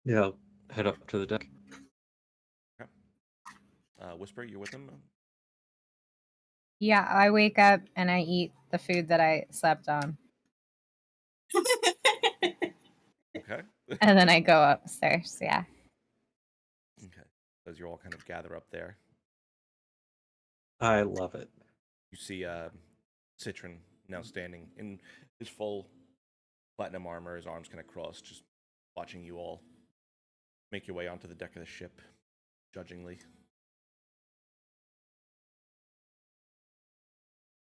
Yeah, head up to the deck. Whisper, you're with him? Yeah, I wake up and I eat the food that I slept on. Okay. And then I go upstairs, yeah. Okay. As you all kind of gather up there, I love it. you see Citron now standing in his full platinum armor, his arms kind of crossed, just watching you all make your way onto the deck of the ship, judgingly.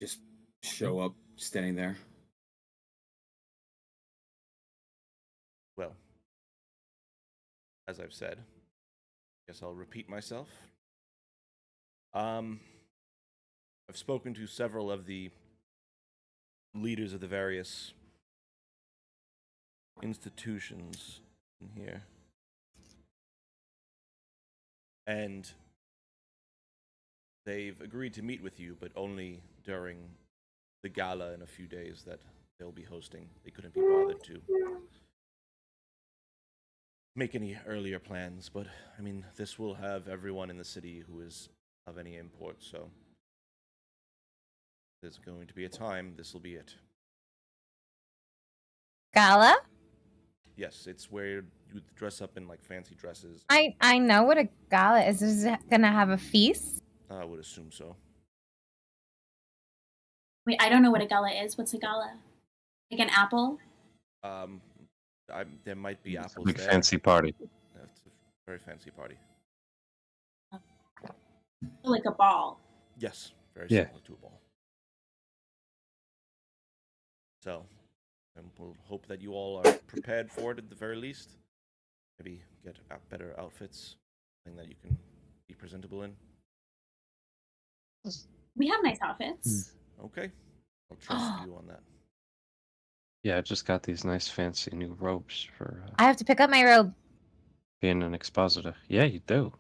Just show up, standing there. Well, as I've said, I guess I'll repeat myself. I've spoken to several of the leaders of the various institutions in here. And they've agreed to meet with you, but only during the gala in a few days that they'll be hosting. They couldn't be bothered to make any earlier plans, but I mean, this will have everyone in the city who is of any import, so there's going to be a time, this will be it. Gala? Yes, it's where you dress up in like fancy dresses. I know what a gala is. Is it gonna have a feast? I would assume so. Wait, I don't know what a gala is. What's a gala? Like an apple? There might be apples Big there. fancy party. Yeah, it's a very fancy party. Like a ball. Yes, very Yeah. similar to a ball. So, and we'll hope that you all are prepared for it at the very least. Maybe get better outfits, something that you can be presentable in. We have nice outfits. Okay, I'll trust you on that. Yeah, I just got these nice fancy new robes for I have to pick up my robe. being an expositor. Yeah, you do.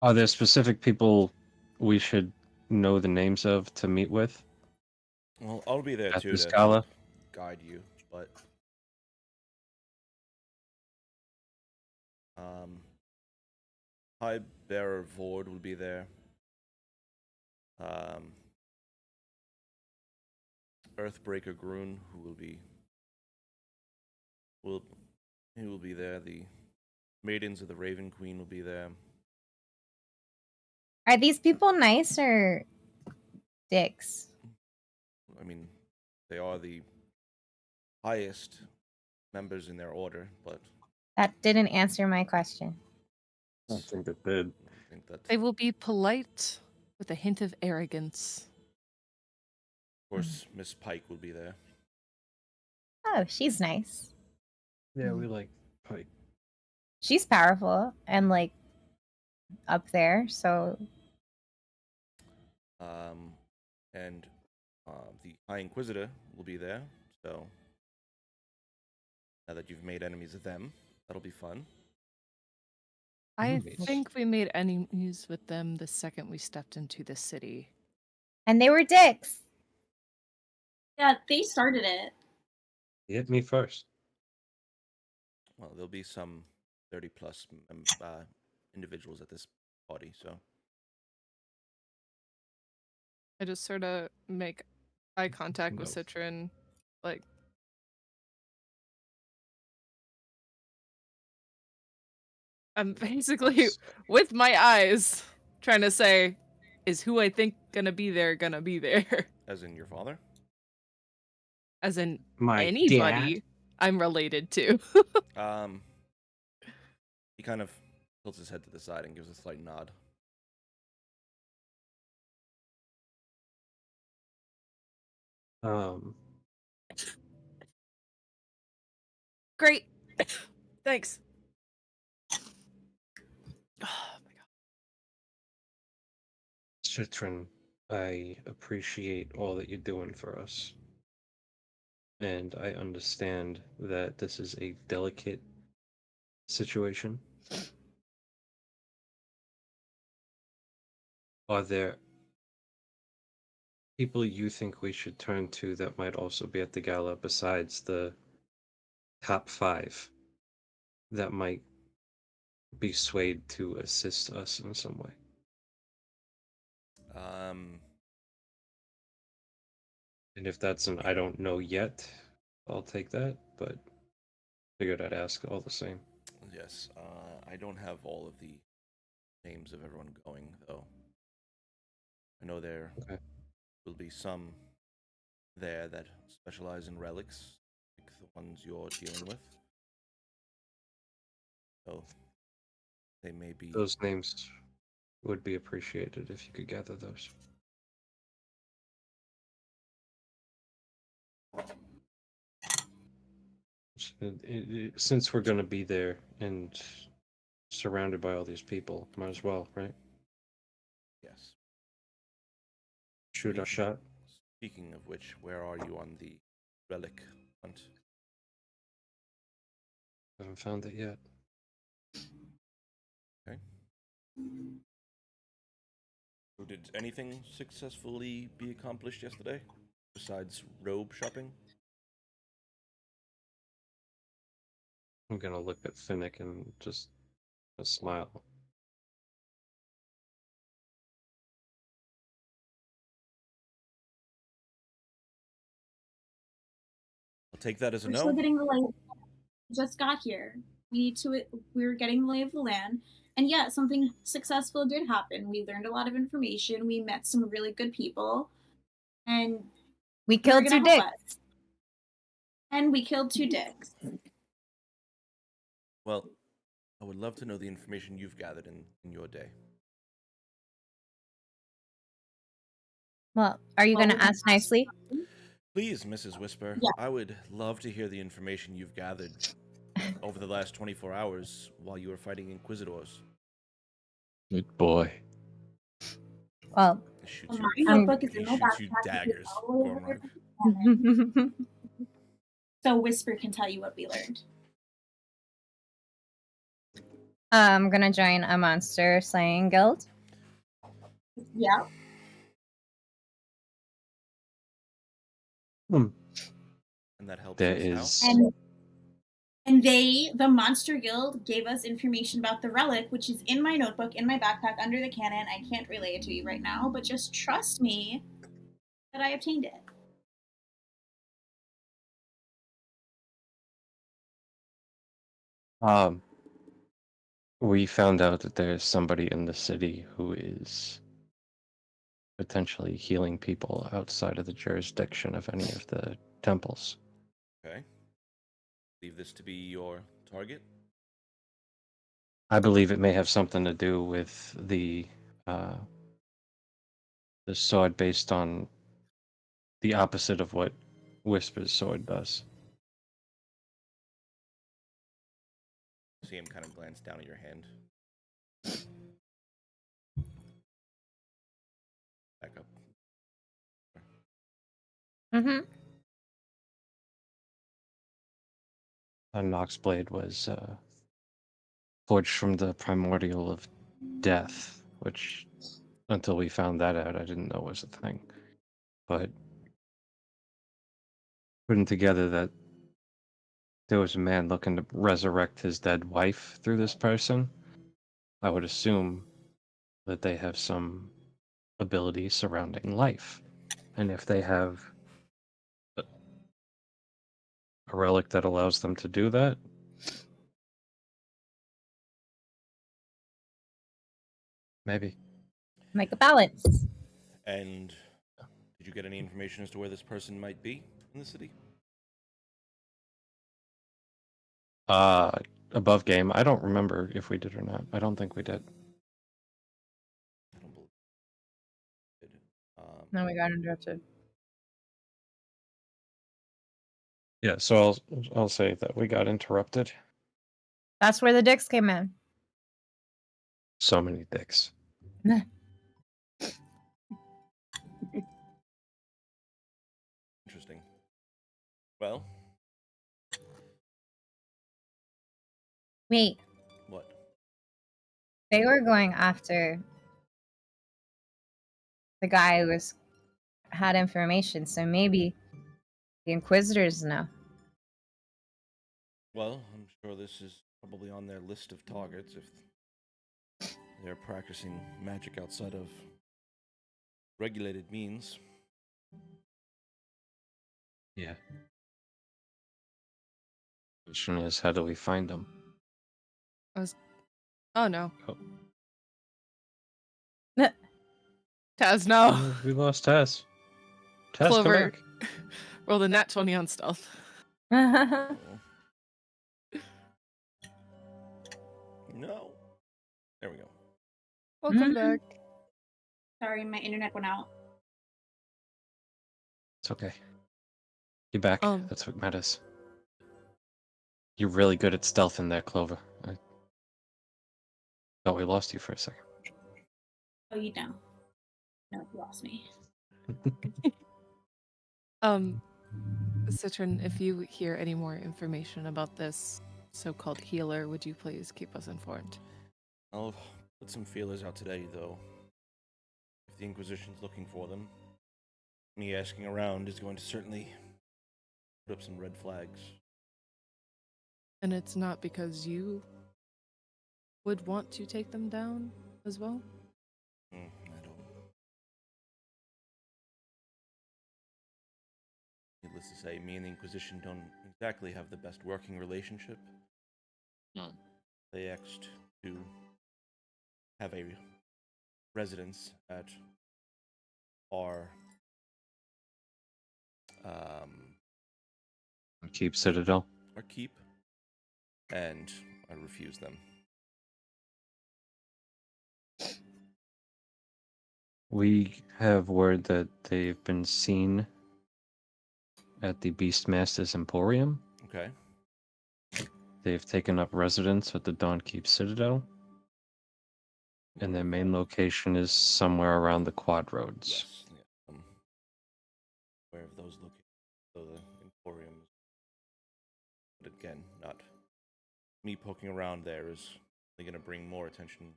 Are there specific people we should know the names of to meet with Well, I'll be there at too this to gala? help guide you, but High Bearer Vord will be there. Earthbreaker Grun, who will be there. The Maidens of the Raven Queen will be there. Are these people nice or dicks? I mean, they are the highest members in their order, but That didn't answer my question. I think it did. I think that, They of will be polite with a hint of arrogance. course, Miss Pike will be there. Oh, she's nice. Yeah, we like Pike. She's powerful and like up there, so And the High Inquisitor will be there. So now that you've made enemies of them, that'll be fun. I Enemies. think we made enemies with them the second we stepped into the city. and they were dicks. Yeah, they started it. He hit me first. Well, there'll be some 30+ individuals at this party, so I just sort of make eye contact with No. Citron, like. I'm basically Yes. with my eyes trying to say, is who I think gonna be there? as in your father. As in My anybody dad. I'm related to. He kind of tilts his head to the side and gives a slight nod. Great. Thanks. Oh my god. Citron, I appreciate all that you're doing for us. And I understand that this is a delicate situation. Are there people you think we should turn to that might also be at the gala besides the top 5 that might be swayed to assist us in some way? And if that's an I don't know yet, I'll take that, but figured I'd ask all the same. Yes, I don't have all of the names of everyone going, though. I know there will be some there that specialize in relics, like the ones you're dealing with. So they may be. Those names would be appreciated if you could gather those. Since we're going to be there and surrounded by all these people, might as well, right? Yes. Shoot our shot. Speaking of which, where are you on the relic hunt? Haven't found it yet. Okay. So did anything successfully be accomplished yesterday besides robe shopping? I'm gonna look at Finnick and just smile. I'll take that as a We're no. still getting the lay. We just got here. We're getting the lay of the land. And yeah, something successful did happen. We learned a lot of information. We met some really good people. And We they're killed gonna 2 help dicks. us. And we killed 2 dicks. Well, I would love to know the information you've gathered in your day. Well, are you Well, gonna we can ask nicely? Please, Mrs. Whisper, Yeah. I would love to hear the information you've gathered over the last 24 hours while you were fighting Inquisitors. Good boy. Well, He shoots My you, notebook is he in my shoots you backpack. daggers, All over Gormrog. So Whisper can tell you what we learned. I'm gonna join a monster slaying guild. Yeah. And that helps There us is. And the Monster Guild, gave us information about the relic, which is in my notebook, in my backpack, under the cannon. I can't relay it to you right now, but just trust me that I obtained it. We found out that there's somebody in the city who is potentially healing people outside of the jurisdiction of any of the temples. Okay. Leave this to be your target. I believe it may have something to do with the sword based on the opposite of what Whisper's sword does. See him kind of glance down at your hand. Back up. Mm-hmm. A Noxblade was forged from the primordial of death, which, until we found that out, I didn't know was a thing. But putting together that there was a man looking to resurrect his dead wife through this person, I would assume that they have some ability surrounding life. And if they have a relic that allows them to do that, maybe. Make a balance. And did you get any information as to where this person might be in the city? Above game, I don't remember if we did or not. I don't think we did. I don't believe it. No, we got interrupted. Yeah, so I'll say that we got interrupted. That's where the dicks came in. So many dicks. Interesting. Well, Wait, what? they were going after the guy who had information, so maybe the Inquisitors know. Well, I'm sure this is probably on their list of targets if they're practicing magic outside of regulated means. Yeah. Question is, how do we find them? Oh no. Oh. Taz, no. Oh, we lost Taz. Taz, come Clover. back. Rolled a nat 20 on stealth. No. There we go. Welcome back. Sorry, my internet went out. It's okay. You're back. Um. That's what matters. You're really good at stealth in there, Clover. I thought we lost you for a second. Oh, you don't. No, you lost me. Citron, if you hear any more information about this so-called healer, would you please keep us informed? I'll put some feelers out today, though. If the Inquisition's looking for them, me asking around is going to certainly put up some red flags. And it's not because you would want to take them down as well? I don't. Needless to say, me and the Inquisition don't exactly have the best working relationship. No. They asked to have a residence at our Keep Citadel. our keep, and I refused them. We have word that they've been seen at the Beastmaster's Emporium. Okay. They've taken up residence at the Dawnkeep Citadel. And their main location is somewhere around the Quad Roads. Yes. Yeah. Aware of those locations. So the Emporium. But again, not me poking around there is only going to bring more attention to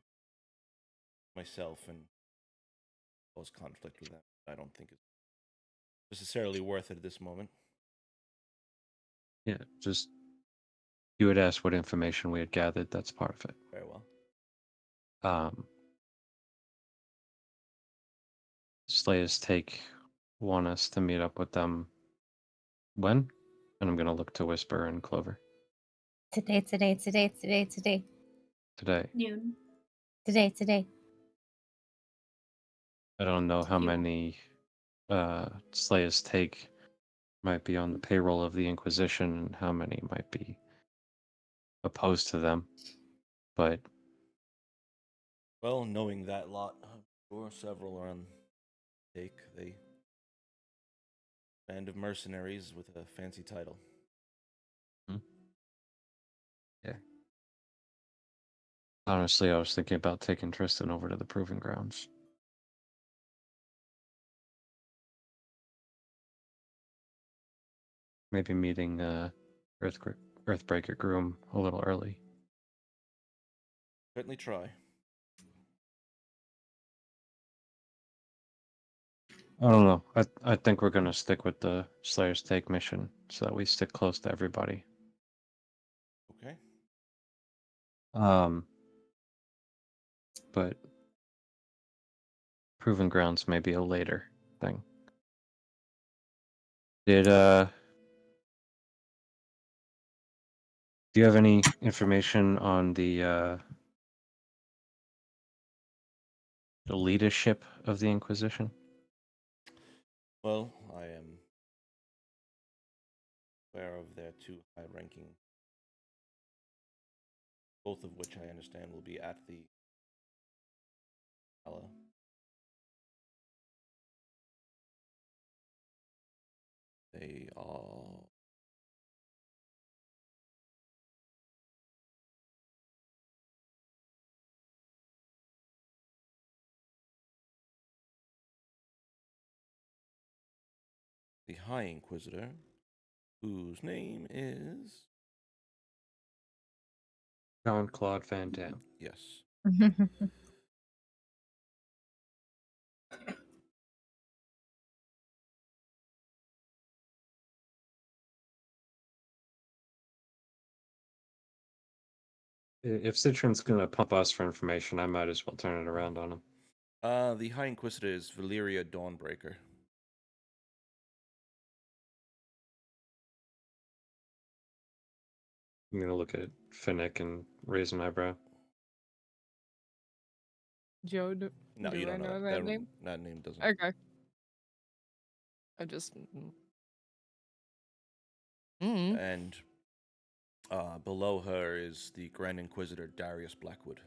myself and cause conflict with that. I don't think it's necessarily worth it at this moment. Yeah, just you had asked what information we had gathered. That's part of it. Very well. Slayer's Take want us to meet up with them when? And I'm gonna look to Whisper and Clover. Today. Today. Noon. Today. I don't know how You- many Slayers take might be on the payroll of the Inquisition and how many might be opposed to them. But Well, knowing that lot, I'm sure several are on take. They band of mercenaries with a fancy title. yeah. Honestly, I was thinking about taking Tristan over to the Proving Grounds. Maybe meeting Earthbreaker Groom a little early. Certainly try. I don't know. I think we're gonna stick with the Slayer's Take mission so that we stick close to everybody. Okay. But Proving Grounds may be a later thing. Do you have any information on the leadership of the Inquisition? Well, I am aware of their two high-ranking, both of which I understand will be at the gala. They are the High Inquisitor, whose name is Jean-Claude Van Damme. yes. If Citron's gonna pump us for information, I might as well turn it around on him. The High Inquisitor is Valyria Dawnbreaker. I'm gonna look at Finnick and raise an eyebrow. Joe, No, do you I don't know know that name? That name doesn't. Okay. I just. Mm. And below her is the Grand Inquisitor Darius Blackwood.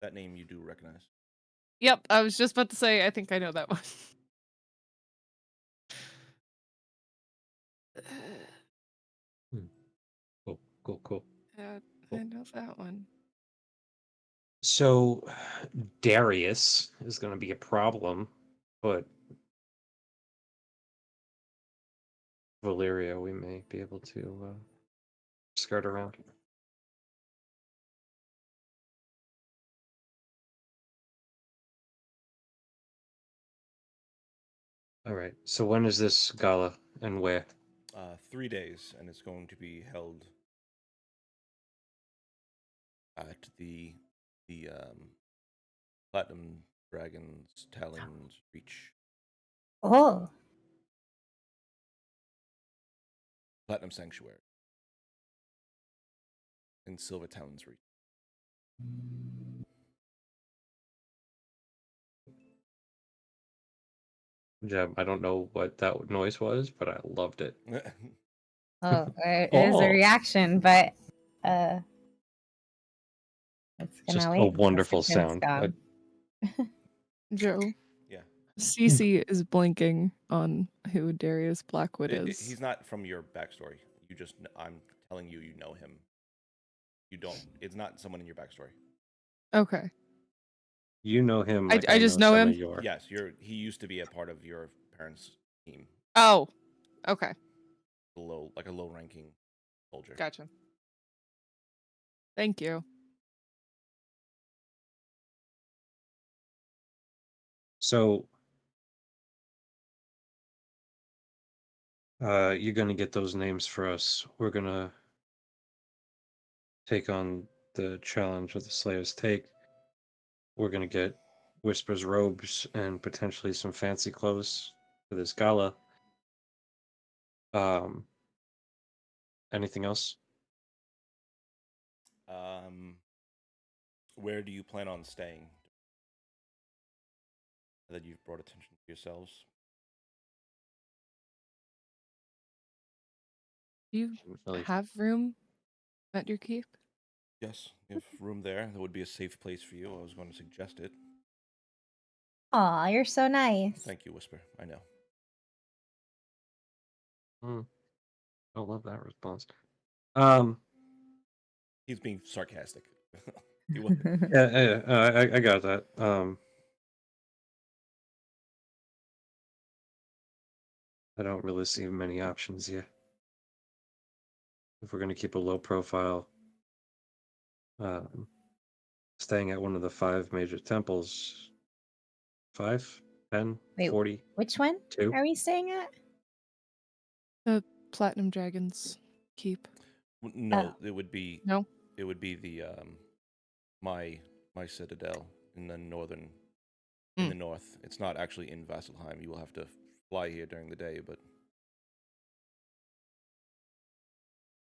That name you do recognize. Yep, I was just about to say, I think I know that one. Cool. Yeah, I know that one. So, Darius is gonna be a problem, but Valyria we may be able to skirt around. All right. So when is this gala and where? 3 days, and it's going to be held at the Platinum Dragon's Talon's Reach. Oh, Platinum Sanctuary. In Silver Talon's Reach. Yeah, I don't know what that noise was, but I loved it. it is a Oh. reaction, but it's gonna Just wait. a until wonderful Citron's sound. gone. Joe, Yeah. Cece is blinking on who Darius Blackwood is. He's not from your backstory. You just, I'm telling you, you know him. You don't. It's not someone in your backstory. Okay. You know him. I Like just know some him? of your... Yes, he used to be a part of your parents' team. Oh, okay. Like a low-ranking soldier. Gotcha. Thank you. So, you're gonna get those names for us. We're gonna take on the challenge of the Slayer's Take. We're gonna get Whisper's robes and potentially some fancy clothes for this gala. Anything else? Where do you plan on staying? that you've brought attention to yourselves. Do you Really, have room at your keep? Yes, you have room there. That would be a safe place for you. I was going to suggest it. Aw, you're so nice. Thank you, Whisper. I know. I love that response. He's being sarcastic. I got that. I don't really see many options yet. If we're going to keep a low profile, staying at one of the 5 major temples, 5, 10, Wait, 40, Which one 2. are we staying at? The Platinum Dragon's keep. No, it would be No? it would be the my citadel in the northern in the north. It's not actually in Vasselheim. You will have to fly here during the day, but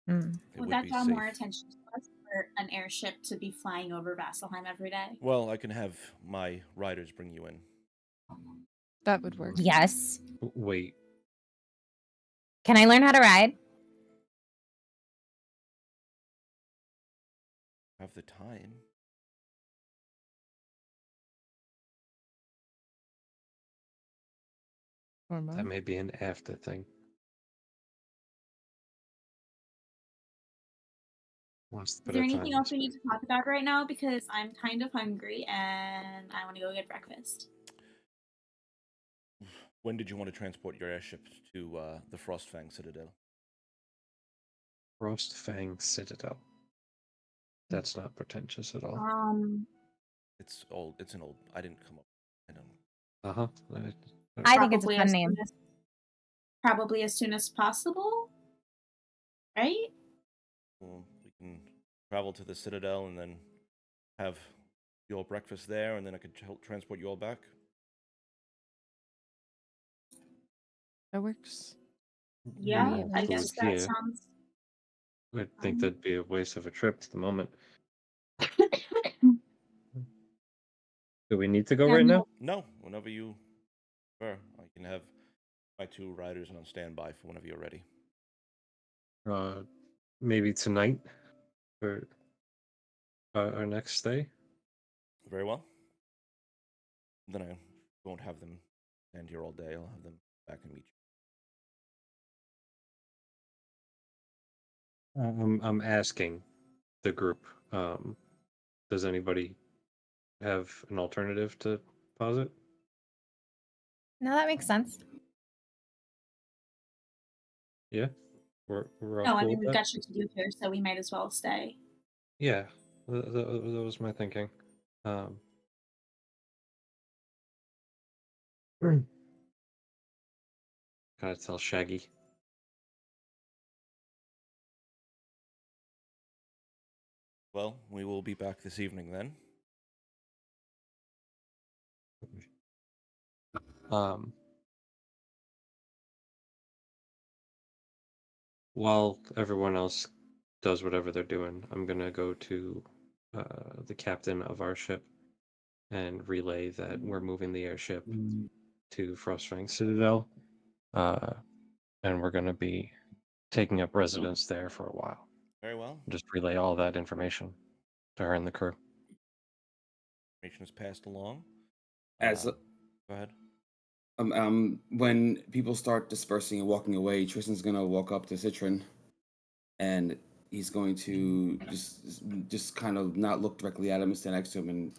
Hmm. it Would would that be draw safe. more attention to us for an airship to be flying over Vasselheim every day? Well, I can have my riders bring you in. That would work. Yes. Wait, Can I learn how to ride? Have the time. Or that mine. may be an after thing. Once the Is there better anything time else is we need to talk about right now? Because I'm kind of hungry and I want to go get breakfast. When did you want to transport your airship to the Frostfang Citadel? Frostfang Citadel. That's not pretentious at all. It's old. It's an old. I didn't come up. I don't. I think it's a Probably fun as name. soon as- Probably as soon as possible, right? Well, we can travel to the Citadel and then have your breakfast there, and then I could transport you all back. That works. Yeah, Yeah, I that's guess that Yeah. sounds. I think that'd be a waste of a trip at the moment. Do we need to go Yeah, right no. No, whenever you prefer, I can have my 2 riders on standby for whenever you're ready. now? Maybe tonight for our next stay. Very well. Then I won't have them stand here all day. I'll have them back and meet you. I'm asking the group. Does anybody have an alternative to posit? No, that makes sense. Yeah, we're all No, I cool mean, with we've that? got shit to do here, so we might as well stay. Yeah, that was my thinking. Gotta tell Shaggy. Well, we will be back this evening then. While everyone else does whatever they're doing, I'm gonna go to the captain of our ship and relay that we're moving the airship to Frostfang Citadel, and we're gonna be taking up residence there for a while. Very well. Just relay all that information to her and the crew. Information is passed along. As Go ahead. when people start dispersing and walking away, Tristan's gonna walk up to Citron, and he's going to just kind of not look directly at him and stand next to him. And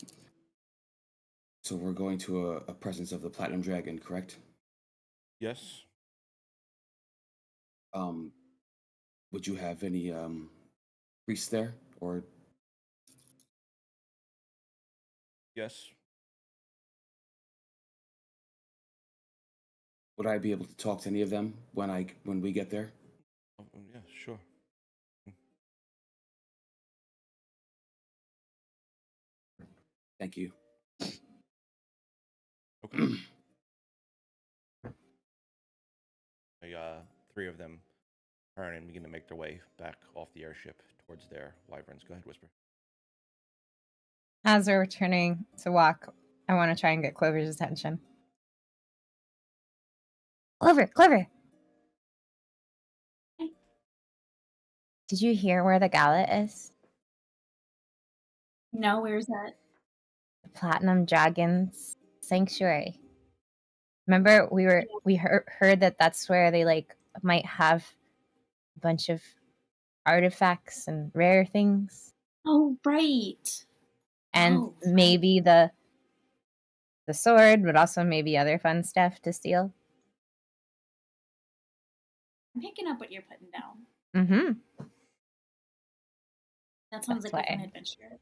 so we're going to a presence of the Platinum Dragon, correct? Yes. Would you have any priests there, or Yes. would I be able to talk to any of them when we get there? Oh, yeah, sure. Thank you. Okay. Three of them turn and begin to make their way back off the airship towards their wyverns. Go ahead, Whisper. As we're returning to walk, I want to try and get Clover's attention. Clover! Did you hear where the gala is? No, where's that? The Platinum Dragon's Sanctuary. Remember, we heard that that's where they like might have a bunch of artifacts and rare things, Oh, right. and Oh, right. maybe the sword, but also maybe other fun stuff to steal. I'm picking up what you're putting down. Mm-hmm. That sounds That's like a why. fun adventure.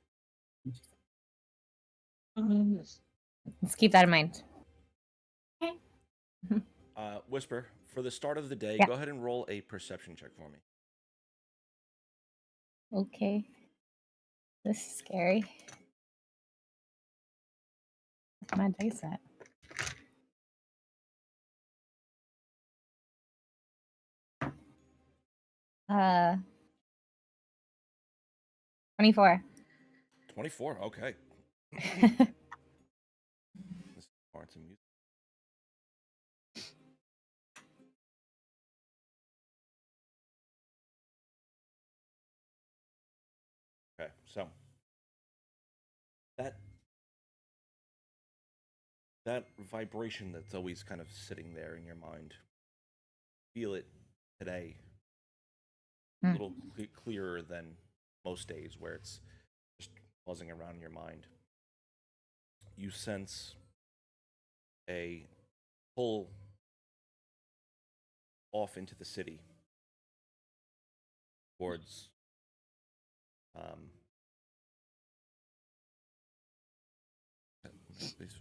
Let's keep that in mind. Okay. Whisper, for the start of the day, Yeah. go ahead and roll a perception check for me. Okay. This is scary. Where's my dice at? Uh, 24. 24. Okay. This is parts of music. Okay, so that vibration that's always kind of sitting there in your mind, feel it today a little clearer than most days where it's just buzzing around in your mind. You sense a pull off into the city towards these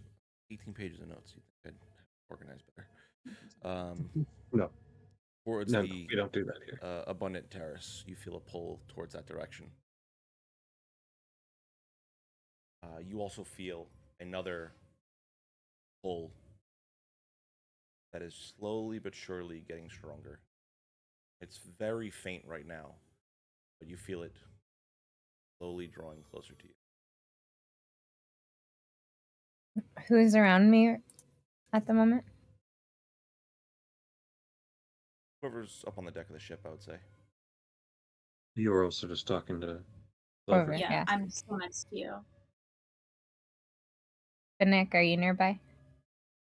18 pages of notes. You think I'd organize better. No, Towards no, the we don't do that here. Abundant Terrace, you feel a pull towards that direction. You also feel another pull that is slowly but surely getting stronger. It's very faint right now, but you feel it slowly drawing closer to you. Who's around me at the moment? Whoever's up on the deck of the ship, I would say. You were also just talking to Over. Clover. Yeah, Yeah. I'm so next to you. But Nick, are you nearby?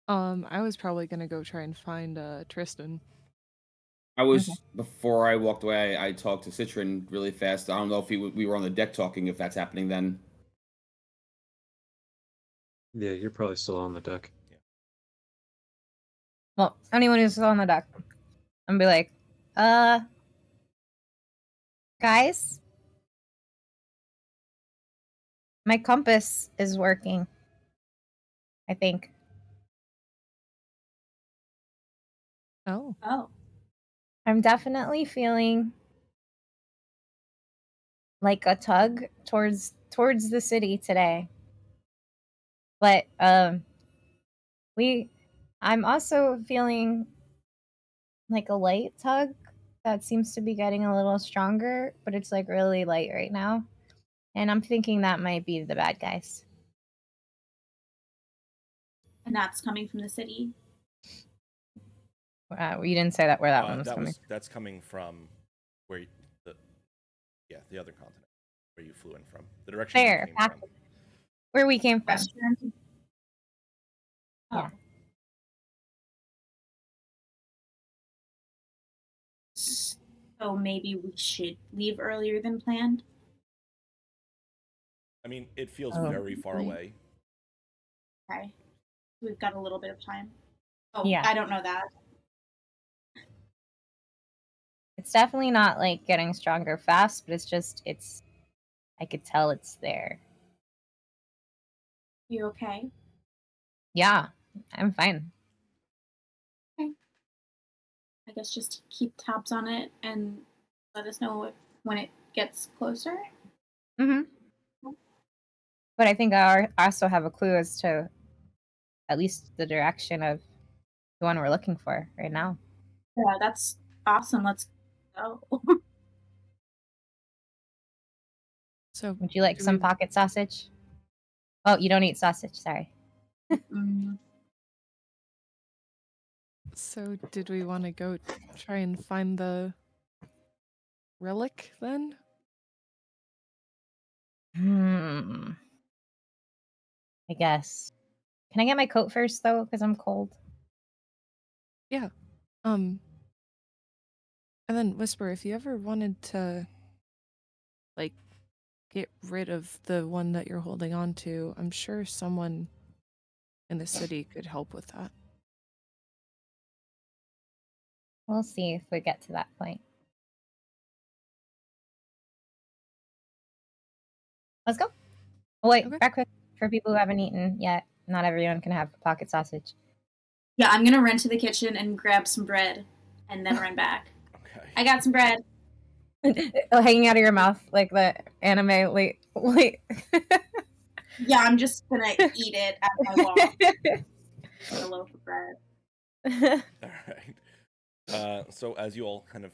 I was probably gonna go try and find Tristan. I was Okay. before I walked away. I talked to Citron really fast. I don't know if we were on the deck talking. If that's happening, then Yeah, you're probably still on the deck. Well, anyone who's still on the deck, I'm gonna be like, guys, my compass is working. I think. Oh. Oh, I'm definitely feeling like a tug towards the city today. But I'm also feeling like a light tug that seems to be getting a little stronger, but it's like really light right now. And I'm thinking that might be the bad guys. and that's coming from the city. You didn't say that where that one was coming. That's coming from where the other continent where you flew in from. The direction you There, came back from. where we came from. Restaurant. Oh. Yeah. So maybe we should leave earlier than planned. I mean, it feels Oh. very far away. Okay. We've got a little bit of time. Oh, Yeah. I don't know that. It's definitely not like getting stronger fast, but it's I could tell it's there. You okay? Yeah, I'm fine. I guess just keep tabs on it and let us know when it gets closer. Mm-hmm. But I think I also have a clue as to at least the direction of the one we're looking for right now. Yeah, that's awesome. Let's go. So Would you like do some we- pocket sausage? Oh, you don't eat sausage. Sorry. Mm. So, did we want to go try and find the relic then? I guess. Can I get my coat first though? Because I'm cold. Yeah. And then Whisper, if you ever wanted to, like, get rid of the one that you're holding on to, I'm sure someone in the city could help with that. We'll see if we get to that point. Let's go. Oh, wait, Okay. breakfast for people who haven't eaten yet. Not everyone can have pocket sausage. Yeah, I'm gonna run to the kitchen and grab some bread, and then run back. Okay. I got some bread. Hanging out of your mouth like the anime. Wait. Yeah, I'm just gonna eat it as I walk. A loaf of bread. All right. So as you all kind of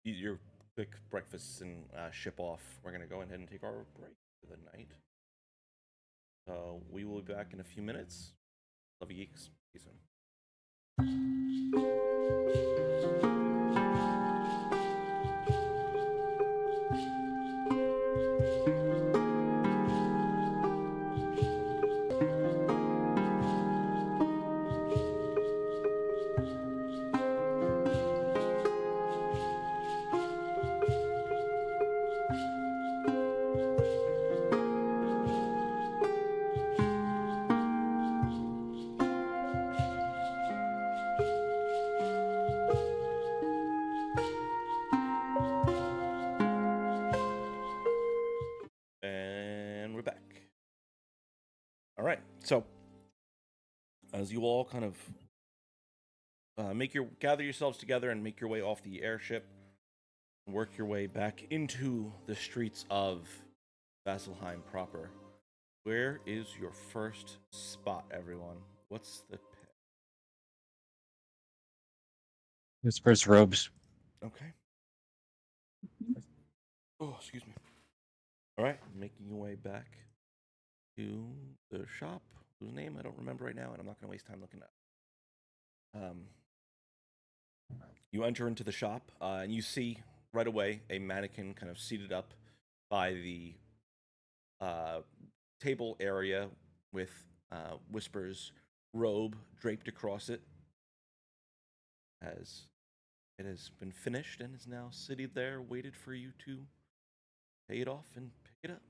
eat your quick breakfasts and ship off, we're gonna go ahead and take our break for the night. So we will be back in a few minutes. Love you, geeks. See you soon. And we're back. All right. So as you all kind of gather yourselves together and make your way off the airship, work your way back into the streets of Vasselheim proper. Where is your first spot, everyone? What's the pick? Whisper's robes. Okay. Oh, excuse me. All right, making your way back to the shop, whose name I don't remember right now, and I'm not going to waste time looking at. You enter into the shop, and you see right away a mannequin kind of seated up by the table area with Whisper's robe draped across it, as it has been finished and is now seated there, waited for you to pay it off and pick it up.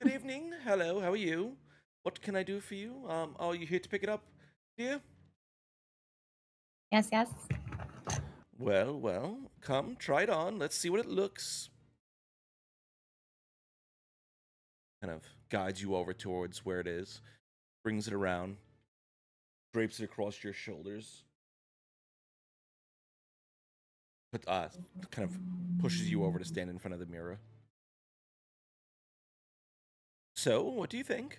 Good evening. Hello. How are you? What can I do for you? Are you here to pick it up, dear? Yes. Well. Come, try it on. Let's see what it looks. Kind of guides you over towards where it is, brings it around, drapes it across your shoulders, but kind of pushes you over to stand in front of the mirror. So, what do you think?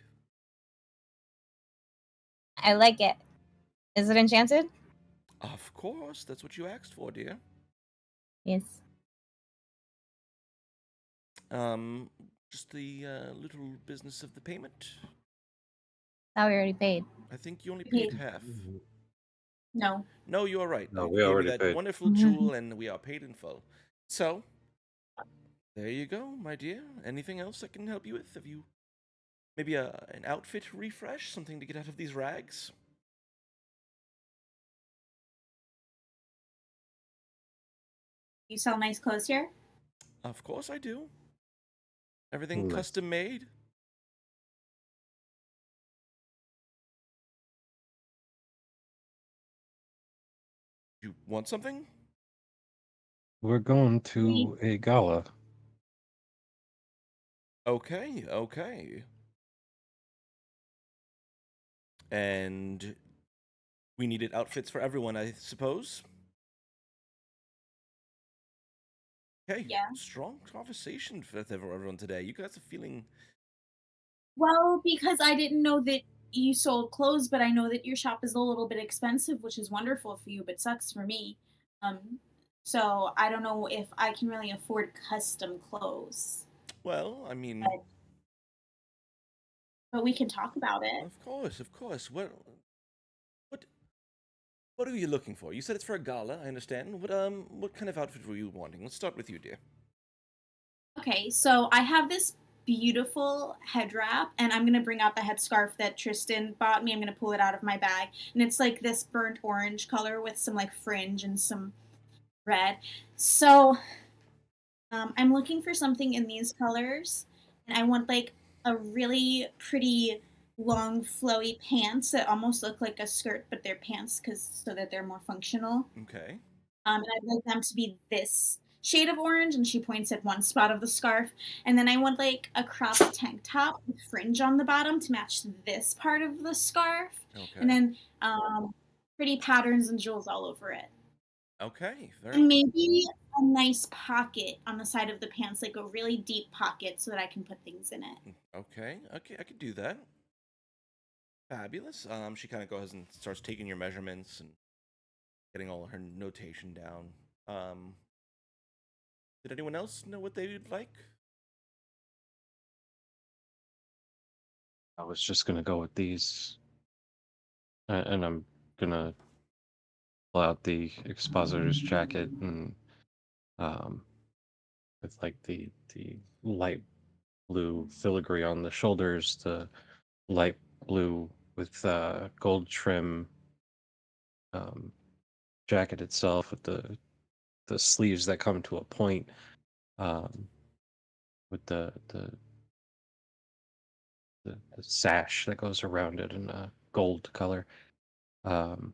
I like it. Is it enchanted? Of course, that's what you asked for, dear. Yes. Just the little business of the payment. Thought we already paid. I think you only paid Paid. half. No. No, you are right. No, You we gave me already that paid. wonderful jewel, and we are paid in full. So, there you go, my dear. Anything else I can help you with? Have you maybe an outfit refresh, something to get out of these rags? You sell nice clothes here? Of course I do. Everything Nice. custom made. You want something? We're going to a gala. Okay. And we needed outfits for everyone, I suppose. Okay, Yeah. strong conversation with everyone today. You guys are feeling... Well, because I didn't know that you sold clothes, but I know that your shop is a little bit expensive, which is wonderful for you, but sucks for me. Um, so I don't know if I can really afford custom clothes, Well, I mean, but we can talk about it. of course, of course. What what are you looking for? You said it's for a gala. I understand. What kind of outfit were you wanting? Let's start with you, dear. Okay, so I have this beautiful head wrap, and I'm gonna bring out the headscarf that Tristan bought me. I'm gonna pull it out of my bag, and it's like this burnt orange color with some like fringe and some red. So I'm looking for something in these colors, and I want like a really pretty long flowy pants that almost look like a skirt, but they're pants because so that they're more functional. Okay. And I'd like them to be this shade of orange, and she points at one spot of the scarf. And then I want like a cropped tank top with fringe on the bottom to match this part of the scarf. Okay. And then pretty patterns and jewels all over it. Okay. Very. And maybe a nice pocket on the side of the pants, like a really deep pocket so that I can put things in it. Okay. Okay. I could do that. Fabulous. She kind of goes and starts taking your measurements and getting all her notation down. Did anyone else know what they'd like? I was just gonna go with these, and I'm gonna pull out the expositor's jacket and um, with like the light blue filigree on the shoulders, the light blue with gold trim um, jacket itself with the sleeves that come to a point, um, with the sash that goes around it in a gold color. Um,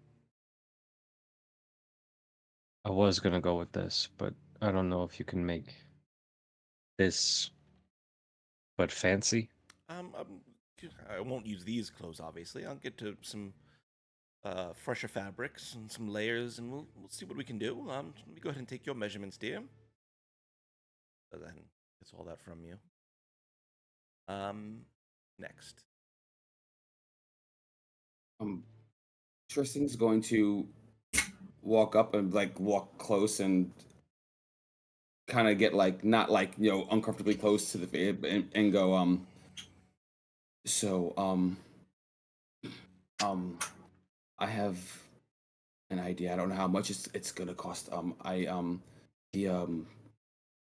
I was gonna go with this, but I don't know if you can make this but fancy. I won't use these clothes, obviously. I'll get to some fresher fabrics and some layers, and we'll see what we can do. Let me go ahead and take your measurements, dear. So then gets all that from you. Next. Tristan's going to walk up and like walk close and kind of get like not like uncomfortably close to the and go so I have an idea. I don't know how much it's gonna cost. The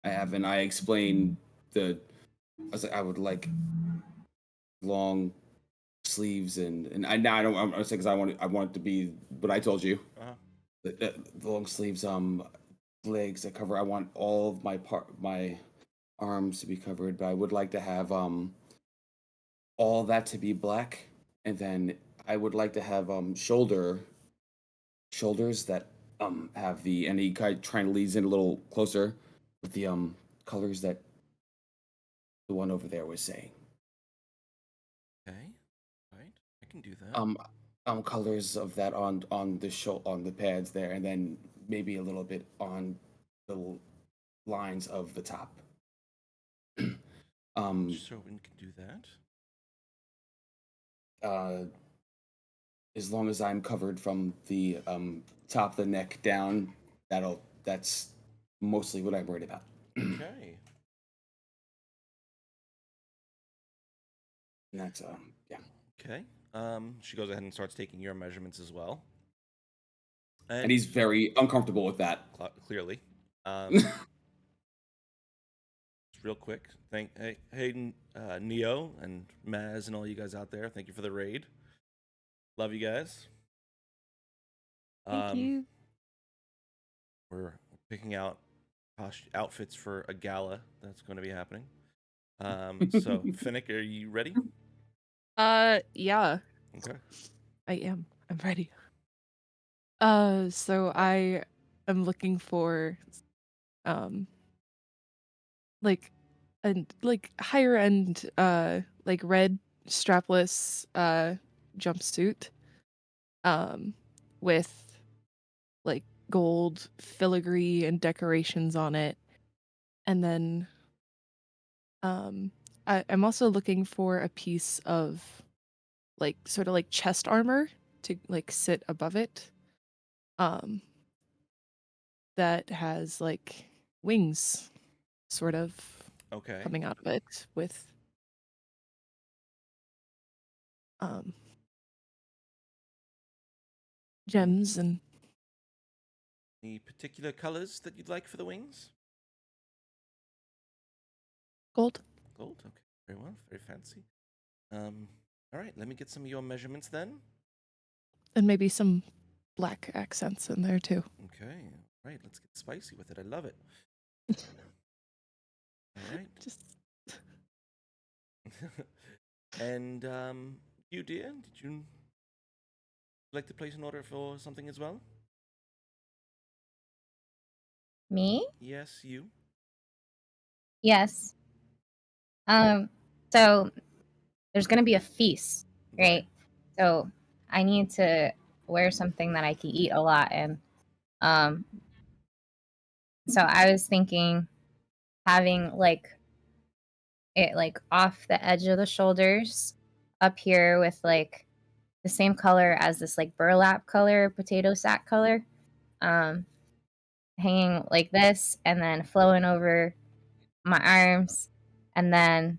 I have and I explain I was like I would like long sleeves and I now I don't I'm saying because I want it to be what I told you. Uh-huh. The long sleeves legs that cover. I want all of my arms to be covered, but I would like to have all that to be black, and then I would like to have shoulders that have the and he kind of trying to leads in a little closer with the colors that the one over there was saying. Okay. Right. I can do that. Colors of that on on the pads there, and then maybe a little bit on the lines of the top. So we can do that. As long as I'm covered from the top of the neck down, that's mostly what I'm worried about. Okay. And that's yeah. Okay. She goes ahead and starts taking your measurements as well. And he's very uncomfortable with that. Clearly. Real quick, hey, Neo and Maz and all you guys out there. Thank you for the raid. Love you guys. Thank you. We're picking out outfits for a gala that's going to be happening. So Finnick, are you ready? Yeah. Okay. I am. I'm ready. So I am looking for like higher end like red strapless jumpsuit with like gold filigree and decorations on it. And then I'm also looking for a piece of like sort of like chest armor to like sit above it. That has like wings sort of Okay. coming out of it with um gems and Any particular colors that you'd like for the wings? gold. Gold. Okay. Very well. Very fancy. All right. Let me get some of your measurements then. And maybe some black accents in there too. Okay. All right. Let's get spicy with it. I love it. All right. Just And you, dear, did you like to place an order for something as well? Me? Yes, you. Yes. So there's gonna be a feast, right? So I need to wear something that I can eat a lot in. Um, so I was thinking having like it like off the edge of the shoulders up here with like the same color as this like burlap color, potato sack color. Hanging like this and then flowing over my arms, and then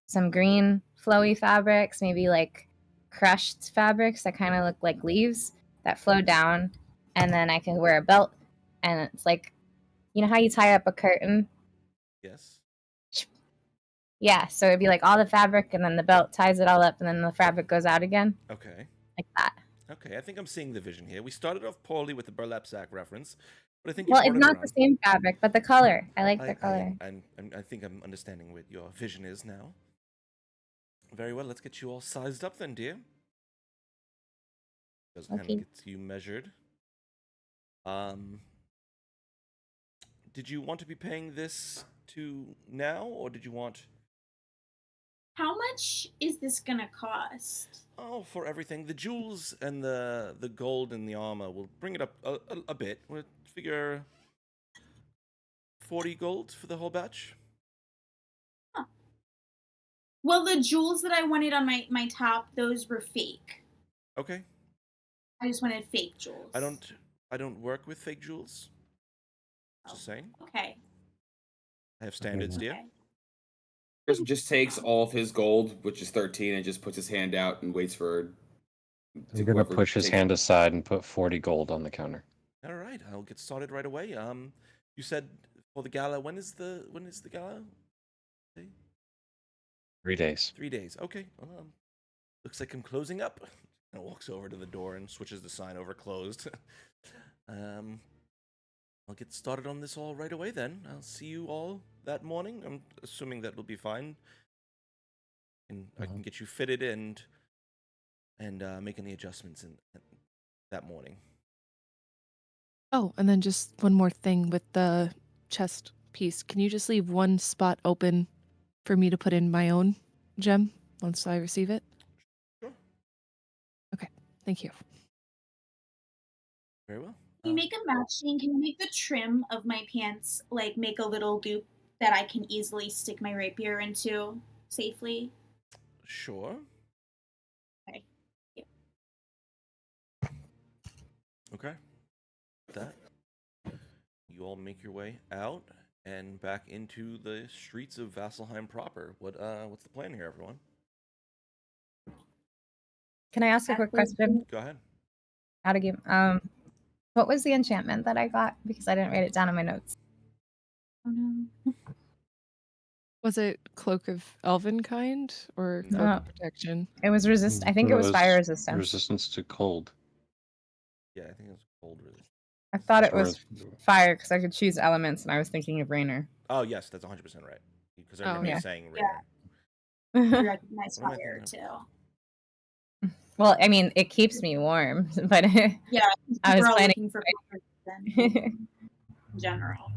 some green flowy fabrics, maybe like crushed fabrics that kind of look like leaves that flow down, and then I can wear a belt, and it's like, you know how you tie up a curtain? Yes. Yeah, so it'd be like all the fabric and then the belt ties it all up and then the fabric goes out again, Okay. like that. Okay. I think I'm seeing the vision here. We started off poorly with the burlap sack reference, but I think Well, you it's brought it not the around. same fabric, but the color. I like the color. I think I'm understanding what your vision is now. Very well. Let's get you all sized up then, dear. Just kind of Okay. get you measured. Did you want to be paying this to now, or did you want? How much is this gonna cost? Oh, for everything. The jewels and the gold and the armor will bring it up a bit. We'll figure 40 gold for the whole batch. Huh. Well, the jewels that I wanted on my top, those were fake. Okay. I just wanted fake jewels. I don't work with fake jewels. Just saying. Okay. I have standards, dear. Okay. Chris just takes all of his gold, which is 13, and just puts his hand out and waits for. I'm gonna push his hand aside and put 40 gold on the counter. All right, I'll get started right away. You said for the gala. When is the gala? 3 days. 3 days. Okay. Well, looks like I'm closing up. And walks over to the door and switches the sign over closed. I'll get started on this all right away then. I'll see you all that morning. I'm assuming that will be fine. And I can get you fitted and make any adjustments in that morning. Oh, and then just one more thing with the chest piece. Can you just leave one spot open for me to put in my own gem once I receive it? Sure. Okay, thank you. Very well. Can you make a matching? Can you make the trim of my pants like make a little loop that I can easily stick my rapier into safely? Sure. Okay. Yeah. Okay. That you all make your way out and back into the streets of Vasselheim proper. What's the plan here, everyone? Can I ask a quick question? Go ahead. Out of game. What was the enchantment that I got? Because I didn't write it down in my notes. Oh no. Was it Cloak of Elvenkind or Cloak No. of Protection? It was resist. I think it was fire resistance. Resistance to cold. Yeah, I think it was cold resistance. I thought it Sure. was fire because I could choose elements, and I was thinking of Rainer. Oh yes, that's 100% right. Because I remember yeah. you saying Yeah. Rainer. I recognize What am I fire thinking too. Well, I mean, it keeps me warm, but Yeah, I was we're all planning. looking for fire in general.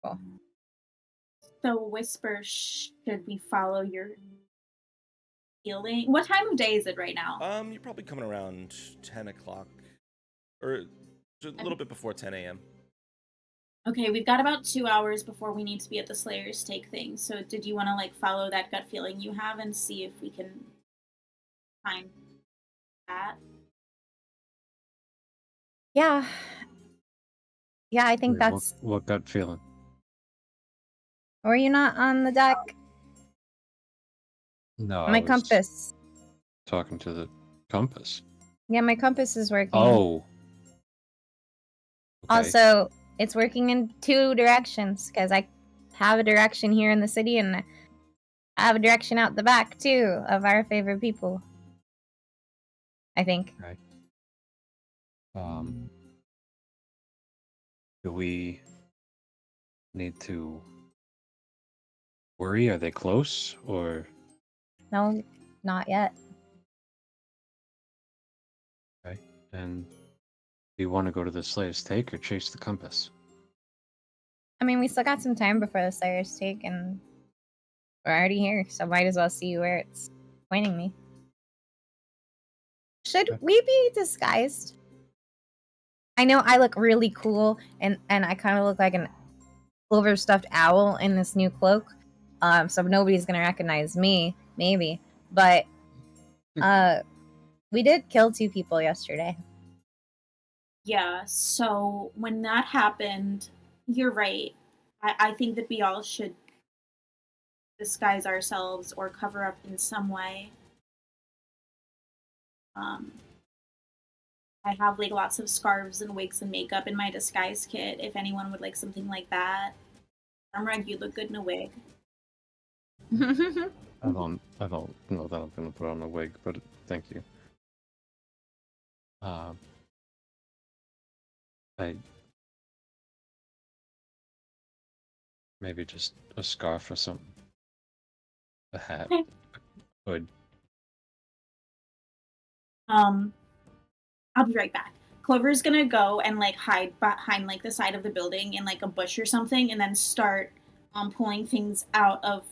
Cool. So, Whisper, should we follow your healing? What time of day is it right now? You're probably coming around 10 o'clock, or just a little bit before 10 a.m. Okay, we've got about 2 hours before we need to be at the Slayer's Take thing. So did you want to like follow that gut feeling you have and see if we can find that? Yeah. Yeah, I think Wait, that's. what gut feeling? Were you not on the deck? No, My I was compass. talking to the compass. Yeah, my compass is working. Oh. Okay. Also, it's working in 2 directions because I have a direction here in the city and I have a direction out the back too of our favorite people. I think. Right. Do we need to worry? Are they close or? No, not yet. Okay. And do you want to go to the Slayer's Take or chase the compass? I mean, we still got some time before the Slayer's Take, and we're already here, so might as well see where it's pointing me. Should Okay. we be disguised? I know I look really cool, and I kind of look like an overstuffed owl in this new cloak. So nobody's gonna recognize me, maybe. But we did kill 2 people yesterday. Yeah, so when that happened, you're right. I think that we all should disguise ourselves or cover up in some way. I have like lots of scarves and wigs and makeup in my disguise kit. If anyone would like something like that, Armrug, you look good in a wig. I don't know that I'm gonna put on a wig, but thank you. I maybe just a scarf or something. A hat. Okay. Hood. I'll be right back. Clover's gonna go and like hide behind like the side of the building in like a bush or something, and then start pulling things out of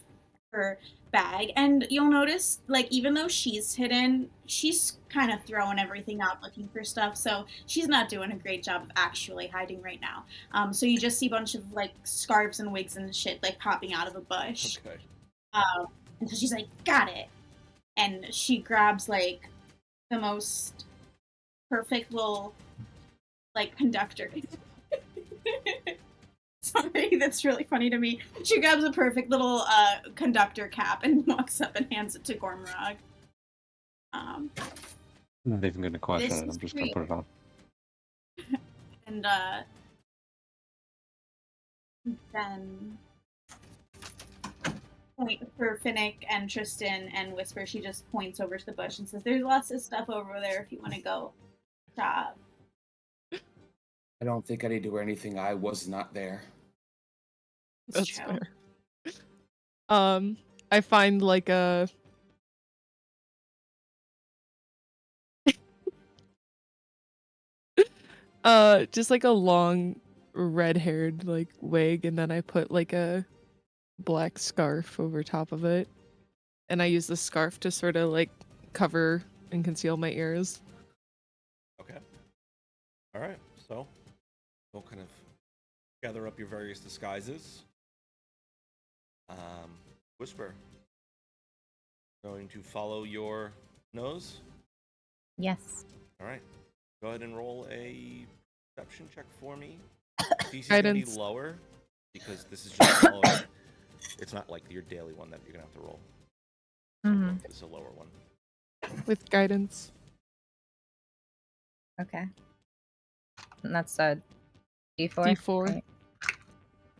her bag. And you'll notice, like, even though she's hidden, she's kind of throwing everything out looking for stuff. So she's not doing a great job of actually hiding right now. So you just see a bunch of like scarves and wigs and shit like popping out of a bush. Okay. And so she's like, "Got it," and she grabs like the most perfect little like conductor. Sorry, that's really funny to me. She grabs a perfect little conductor cap and walks up and hands it to Gormrog. I'm not even gonna question This it. is I'm just gonna great. put it on. And then point for Finnick and Tristan and Whisper, she just points over to the bush and says, "There's lots of stuff over there if you want to go shop." I don't think I need to wear anything. I was not there. It's That's true. fair. I find like a just like a long red-haired like wig, and then I put like a black scarf over top of it, and I use the scarf to sort of like cover and conceal my ears. Okay. All right. So we'll kind of gather up your various disguises. Whisper. Going to follow your nose. Yes. All right. Go ahead and roll a perception check for me. DC's gonna be Guidance. lower because this is just a lower. It's not like your daily one that you're gonna have to roll. Hmm. This is a lower one. With guidance. Okay. And that's a D4. D4. Right?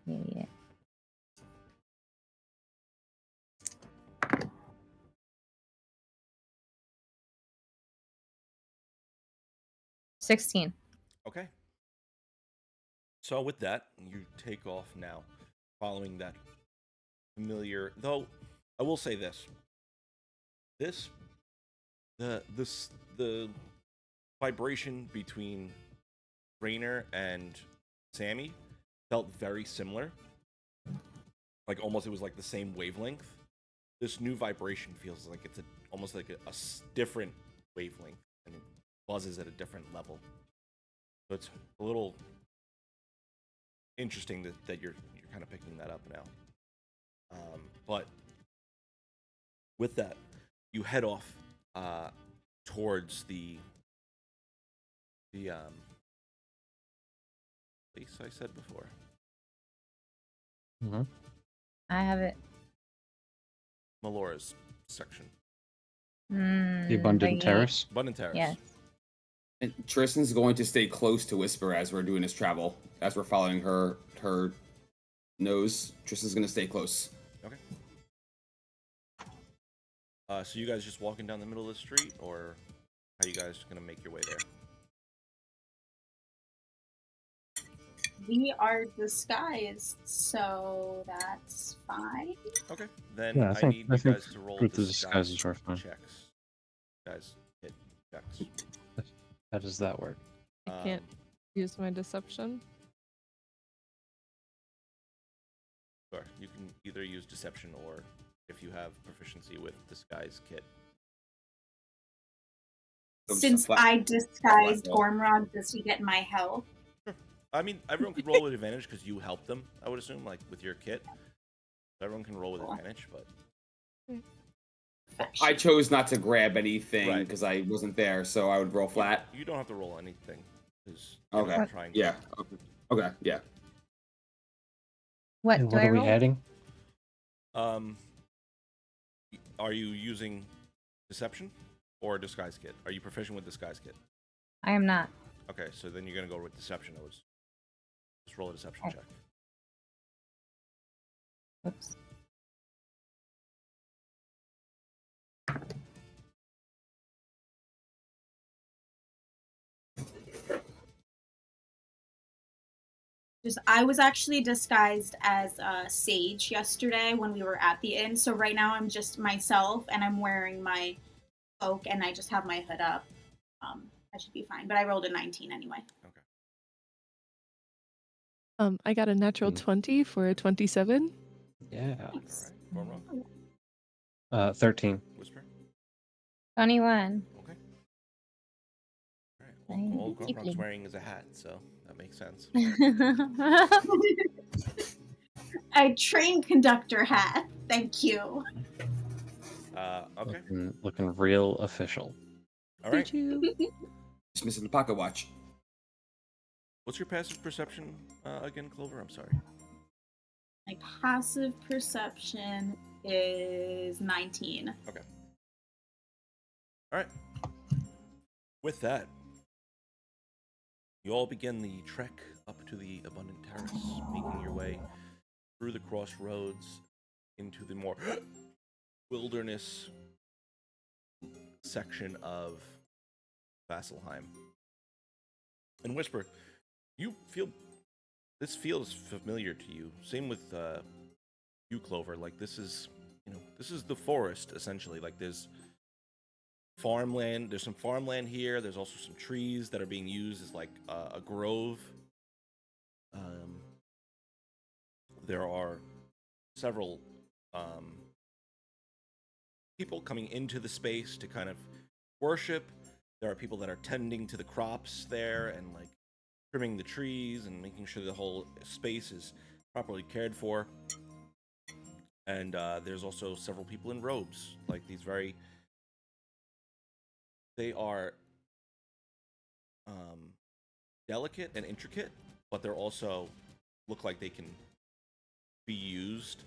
Yeah. 16. Okay. So with that, you take off now, following that familiar. Though, I will say this: the vibration between Rainer and Sammy felt very similar. Like almost, it was like the same wavelength. This new vibration feels like it's almost like a different wavelength, and it buzzes at a different level. So it's a little interesting that you're kind of picking that up now. But with that, you head off towards the place I said before. Mm-hmm. I have it. Melora's section. The Abundant Terrace. Abundant Terrace. Yes. And Tristan's going to stay close to Whisper as we're doing this travel. As we're following her nose, Tristan's going to stay close. Okay. So you guys just walking down the middle of the street, or how you guys going to make your way there? We are disguised, so that's fine. Okay. Then Yeah, I need you guys to roll group of disguise disguises are fine. checks. Guys, hit checks. How does that work? I can't use my deception. Sure. You can either use deception or if you have proficiency with disguise kit. Since I disguised Gormrog, does he get my help? I mean, everyone could roll with advantage because you helped them, I would assume, like with your kit. Everyone can roll with advantage, but I chose not to grab anything Right. because I wasn't there, so I would roll flat. you don't have to roll anything. 'Cause Okay. you're not trying to- Yeah. Okay. Yeah. What And do what I are we roll? adding? Are you using deception or disguise kit? Are you proficient with disguise kit? I am not. Okay, so then you're gonna go with deception. Just roll a deception Okay. check. Oops. I was actually disguised as Sage yesterday when we were at the inn. So right now I'm just myself, and I'm wearing my cloak, and I just have my hood up. I should be fine. But I rolled a 19 anyway. I got a natural 20 for a 27. Yeah. Thanks. All right, going wrong. 13. Whisper. 21. Okay. All right. All Keep Gormrog's it. wearing is a hat, so that makes sense. A train conductor hat. Thank you. Okay. Looking real official. All right. Just missing the pocket watch. What's your passive perception again, Clover? I'm sorry. My passive perception is 19. Okay. All right. With that, you all begin the trek up to the Abundant Terrace, making your way through the crossroads into the more wilderness section of Vasselheim. And Whisper, you feel this feels familiar to you. Same with you, Clover. Like this is the forest essentially. Like there's farmland. There's some farmland here. There's also some trees that are being used as like a grove. There are several people coming into the space to kind of worship. There are people that are tending to the crops there and like trimming the trees and making sure the whole space is properly cared for. And there's also several people in robes, like these very. They are delicate and intricate, but they're also look like they can be used.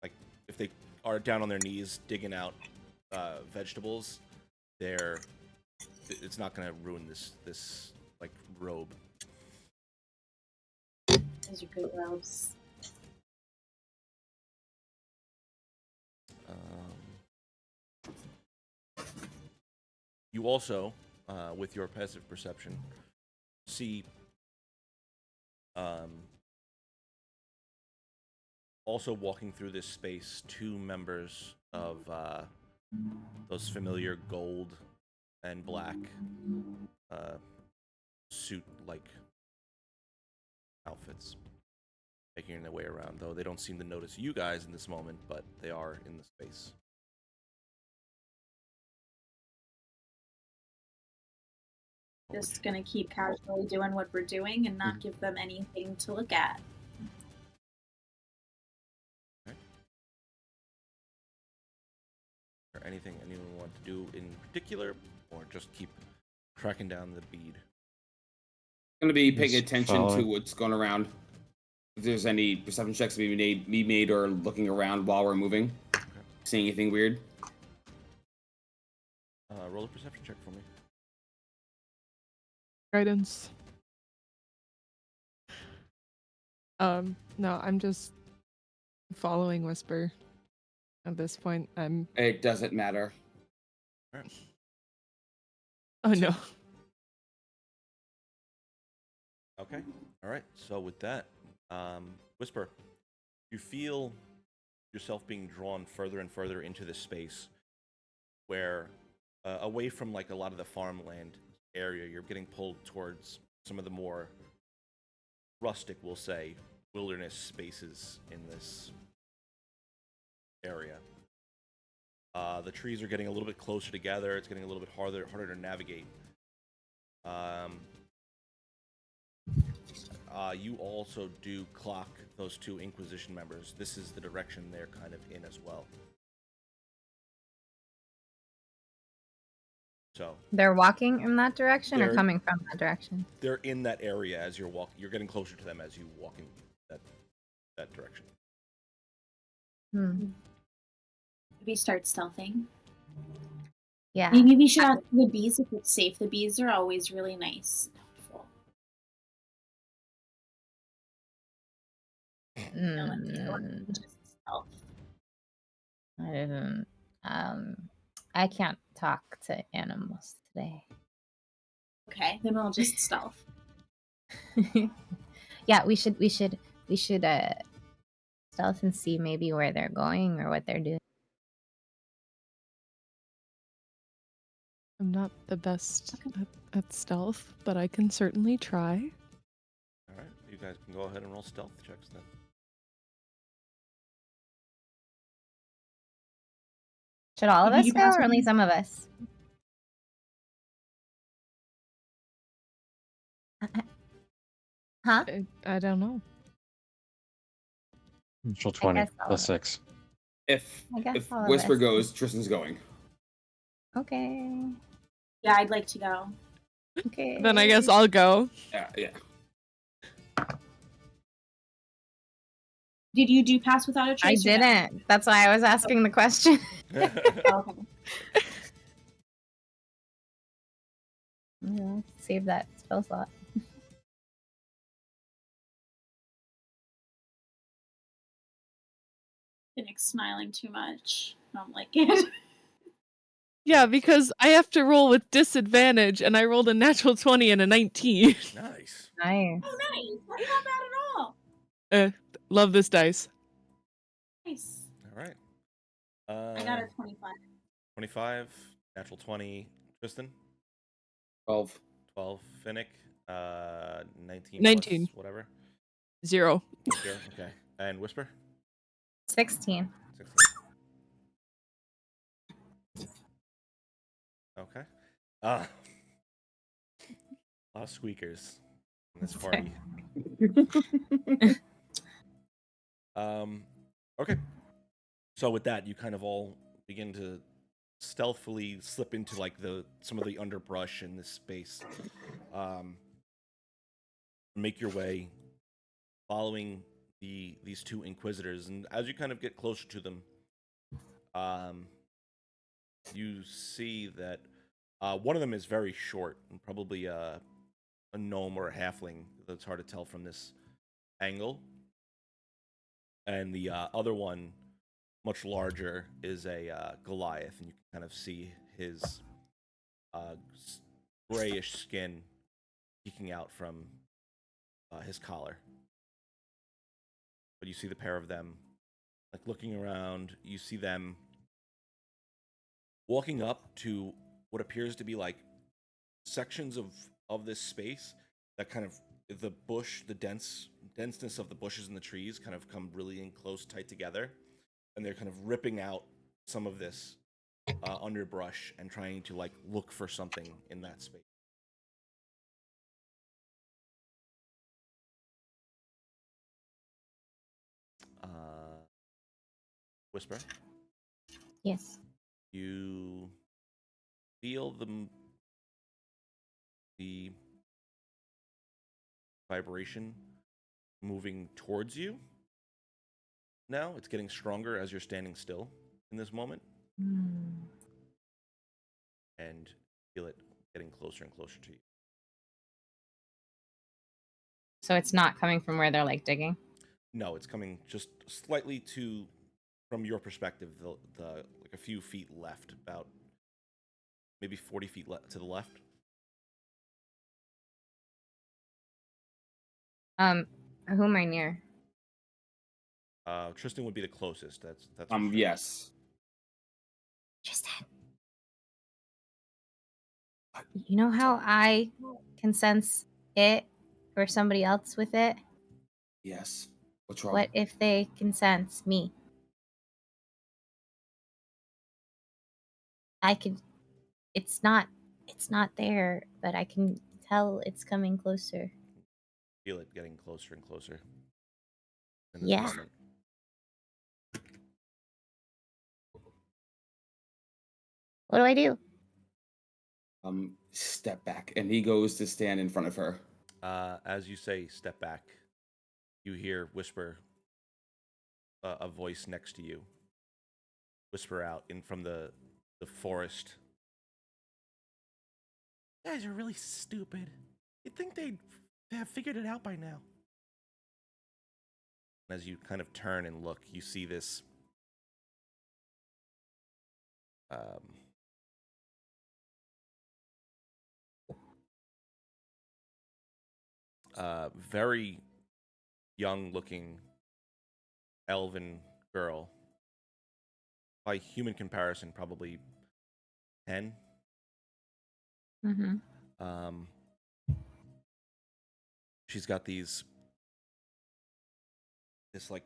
Like if they are down on their knees digging out vegetables, it's not going to ruin this like robe. Those are good robes. You also, with your passive perception, see also walking through this space 2 members of those familiar gold and black suit-like outfits, making their way around, though they don't seem to notice you guys in this moment, but they are in the space. Just gonna keep casually doing what we're doing and not give them anything to look at. anything anyone want to do in particular, or just keep tracking down the bead? Gonna be paying Just attention to following. what's going around. If there's any perception checks to be made or looking around while we're moving, seeing anything weird. Roll a perception check for me. Guidance. No, I'm just following Whisper. At this point, I'm. It doesn't matter. Oh no. Okay. All right. So with that, Whisper, you feel yourself being drawn further and further into this space, where away from like a lot of the farmland area, you're getting pulled towards some of the more rustic, we'll say, wilderness spaces in this area. The trees are getting a little bit closer together. It's getting a little bit harder to navigate. You also do clock those two Inquisition members. This is the direction they're kind of in as well. So They're walking in that direction or They're- coming from that direction? they're in that area as you're walking. You're getting closer to them as you walk in that direction. Maybe start stealthing. Yeah. Maybe we should ask the bees if it's safe. The bees are always really nice and helpful. Just stealth. I didn't. I can't talk to animals today. Okay, then we'll just stealth. Yeah, we should stealth and see maybe where they're going or what they're doing. I'm not the best at stealth, but I can certainly try. All right, you guys can go ahead and roll stealth checks then. Should all of Did us you go pass or with only me? some of us? Huh? I don't know. Natural 20 guess all plus of 6. If I guess all of Whisper us. goes, Tristan's going. Okay. Yeah, I'd like to go. Okay. Then I guess I'll go. Yeah. Did you do pass without a I trace? or no? didn't. That's why I was asking the question. Oh, okay. Yeah, save that spell slot. Phoenix smiling too much. I don't like it. Yeah, because I have to roll with disadvantage, and I rolled a natural 20 and a 19. Nice. Nice. Oh, nice. That's not bad at all. Love this dice. Nice. All right. I got a 25. 25, natural 20. Tristan, 12. 12. Finnick, 19. 19. Plus whatever. 0. Zero. Okay. And Whisper, 16. 16. Okay. A lot of squeakers in this Sorry. party. Okay. So with that, you kind of all begin to stealthily slip into like some of the underbrush in this space. Make your way, following these two Inquisitors, and as you kind of get closer to them, you see that one of them is very short, and probably a gnome or a halfling. That's hard to tell from this angle. And the other one, much larger, is a Goliath, and you can kind of see his grayish skin peeking out from his collar. But you see the pair of them, like looking around. You see them walking up to what appears to be like sections of this space that kind of the denseness of the bushes and the trees kind of come really in close, tight together, and they're kind of ripping out some of this underbrush and trying to like look for something in that space. Whisper, Yes. You feel the vibration moving towards you. Now it's getting stronger as you're standing still in this moment, and feel it getting closer and closer to you. So it's not coming from where they're like digging. No, it's coming just slightly from your perspective, the like a few feet left, about maybe 40 feet to the left. Who am I near? Tristan would be the closest. That's for sure. Yes. Tristan. You know how I can sense it or somebody else with it? Yes. What's wrong? What if they can sense me? I can. It's not there, but I can tell it's coming closer. Feel it getting closer and closer in this Yeah. moment. What do I do? Step back, and he goes to stand in front of her. As you say, step back, you hear whisper a voice next to you. Whisper out from the forest. You guys are really stupid. You'd think they'd have figured it out by now. As you kind of turn and look, you see this very young-looking elven girl. By human comparison, probably 10. Mm-hmm. She's got this like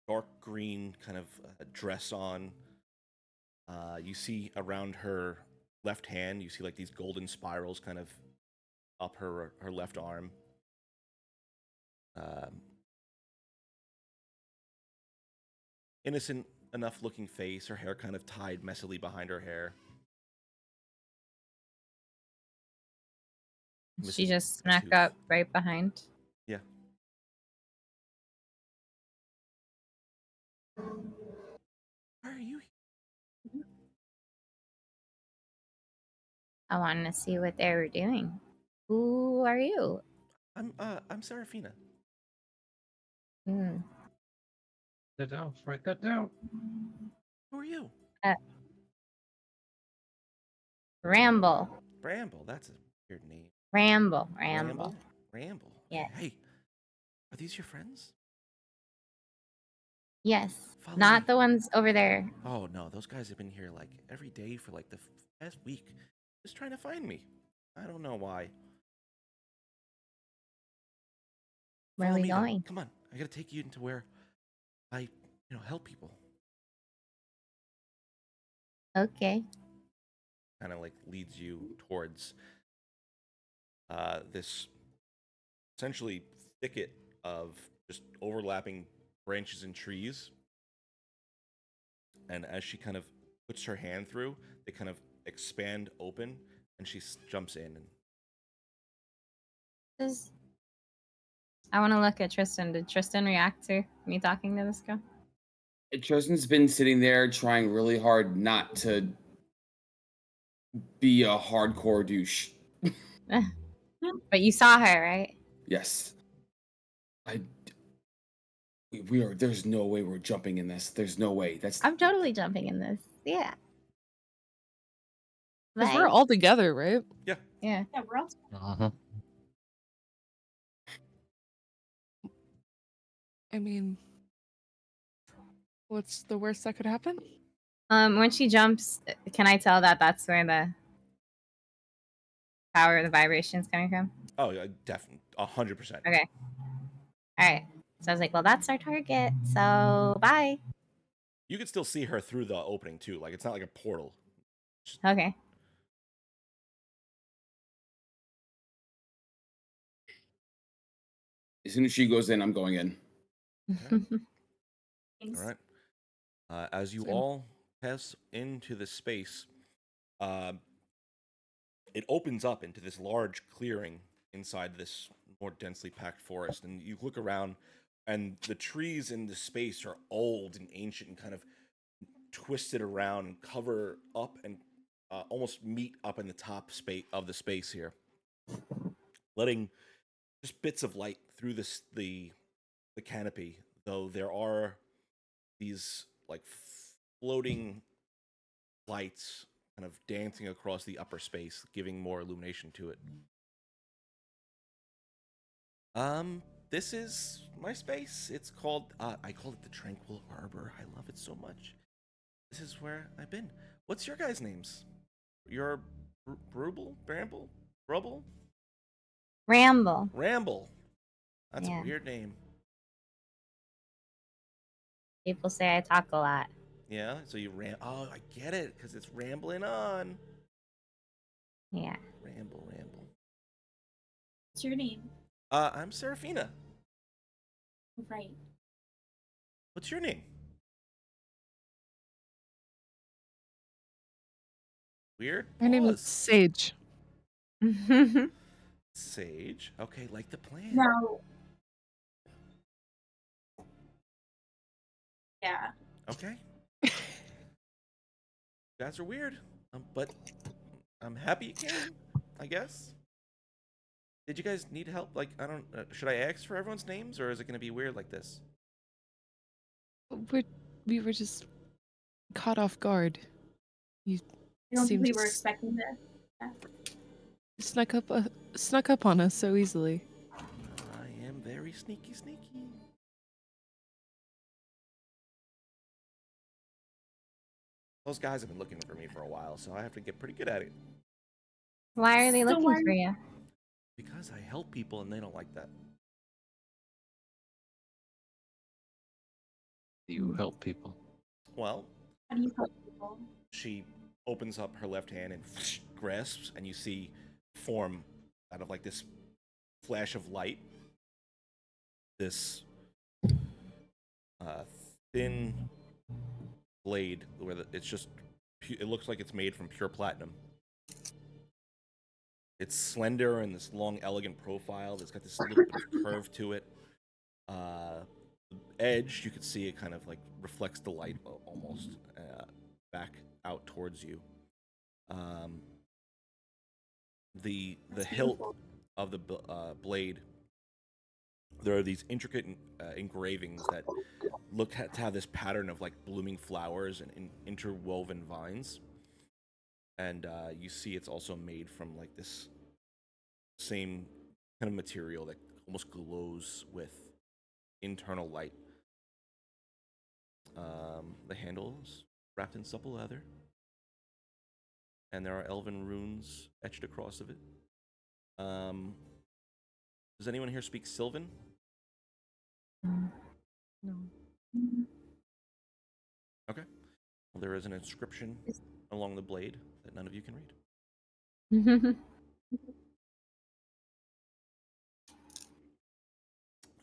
dark green kind of dress on. You see around her left hand, you see like these golden spirals kind of up her left arm. Innocent enough looking face, her hair kind of tied messily behind her hair. She Missing just a snuck tooth. up right behind. Yeah. Why are you here? I wanted to see what they were doing. Who are you? I'm Serafina. Hmm. Write that down. Write that down. Who are you? Ramble. Bramble. That's a weird name. Ramble. Ramble. Yeah. Hey, are these your friends? Yes. Follow Not me. the ones over there. Oh no, those guys have been here like every day for like the past week, just trying to find me. I don't know why. Where are Follow we me, though. going? Come on, I gotta take you into where I, help people. Okay. Kind of like leads you towards this essentially thicket of just overlapping branches and trees. And as she kind of puts her hand through, they kind of expand open, and she jumps in. And I want to look at Tristan. Did Tristan react to me talking to this girl? Tristan's been sitting there trying really hard not to be a hardcore douche. But you saw her, right? Yes. We are. There's no way we're jumping in this. There's no way. I'm totally jumping in this. Yeah. Because we're all together, right? Yeah. Yeah. Yeah, we're all Uh-huh. I mean, what's the worst that could happen? When she jumps, can I tell that that's where the power of the vibration is coming from? Oh, yeah, definitely, 100%. Okay. All right. So I was like, well, that's our target. So bye. You can still see her through the opening too. Like it's not like a portal. Okay. As soon as she goes in, I'm going in. All right. As you Same. all pass into the space, it opens up into this large clearing inside this more densely packed forest. And you look around, and the trees in the space are old and ancient and kind of twisted around and cover up and almost meet up in the top space of the space here, letting just bits of light through the canopy. Though there are these like floating lights kind of dancing across the upper space, giving more illumination to it. This is my space. It's called, I call it the Tranquil Harbor. I love it so much. This is where I've been. What's your guys' names? Your Brubble? Bramble? Rubble? Ramble. Ramble. That's Yeah. a weird name. People say I talk a lot. Yeah, so you oh, I get it, because it's rambling on. Yeah. Ramble. What's your name? I'm Serafina. Right. What's your name? Weird. Her name is Pause. Sage. Sage. Okay, like the plan. No. Yeah. Okay. You guys are weird, but I'm happy you came, I guess. Did you guys need help? Like, I don't. Should I ask for everyone's names, or is it going to be weird like this? We were just caught off guard. You I don't think seemed we were expecting this. snuck up on us so easily. I am very sneaky. Those guys have been looking for me for a while, so I have to get pretty good at it. Why are they So looking why- for you? Because I help people, and they don't like that. You help people. Well, How do you help people? she opens up her left hand and grasps, and you see form out of like this flash of light. This thin blade where it's just it looks like it's made from pure platinum. It's slender and this long, elegant profile. It's got this little bit of curve to it. The edge, you could see it kind of like reflects the light almost back out towards you. The That's hilt beautiful. of the blade, there are these intricate engravings that look to have this pattern of like blooming flowers and interwoven vines. And you see it's also made from like this same kind of material that almost glows with internal light. The handle is wrapped in supple leather, and there are elven runes etched across of it. Does anyone here speak Sylvan? No. Okay. Well, there is an inscription along the blade that none of you can read.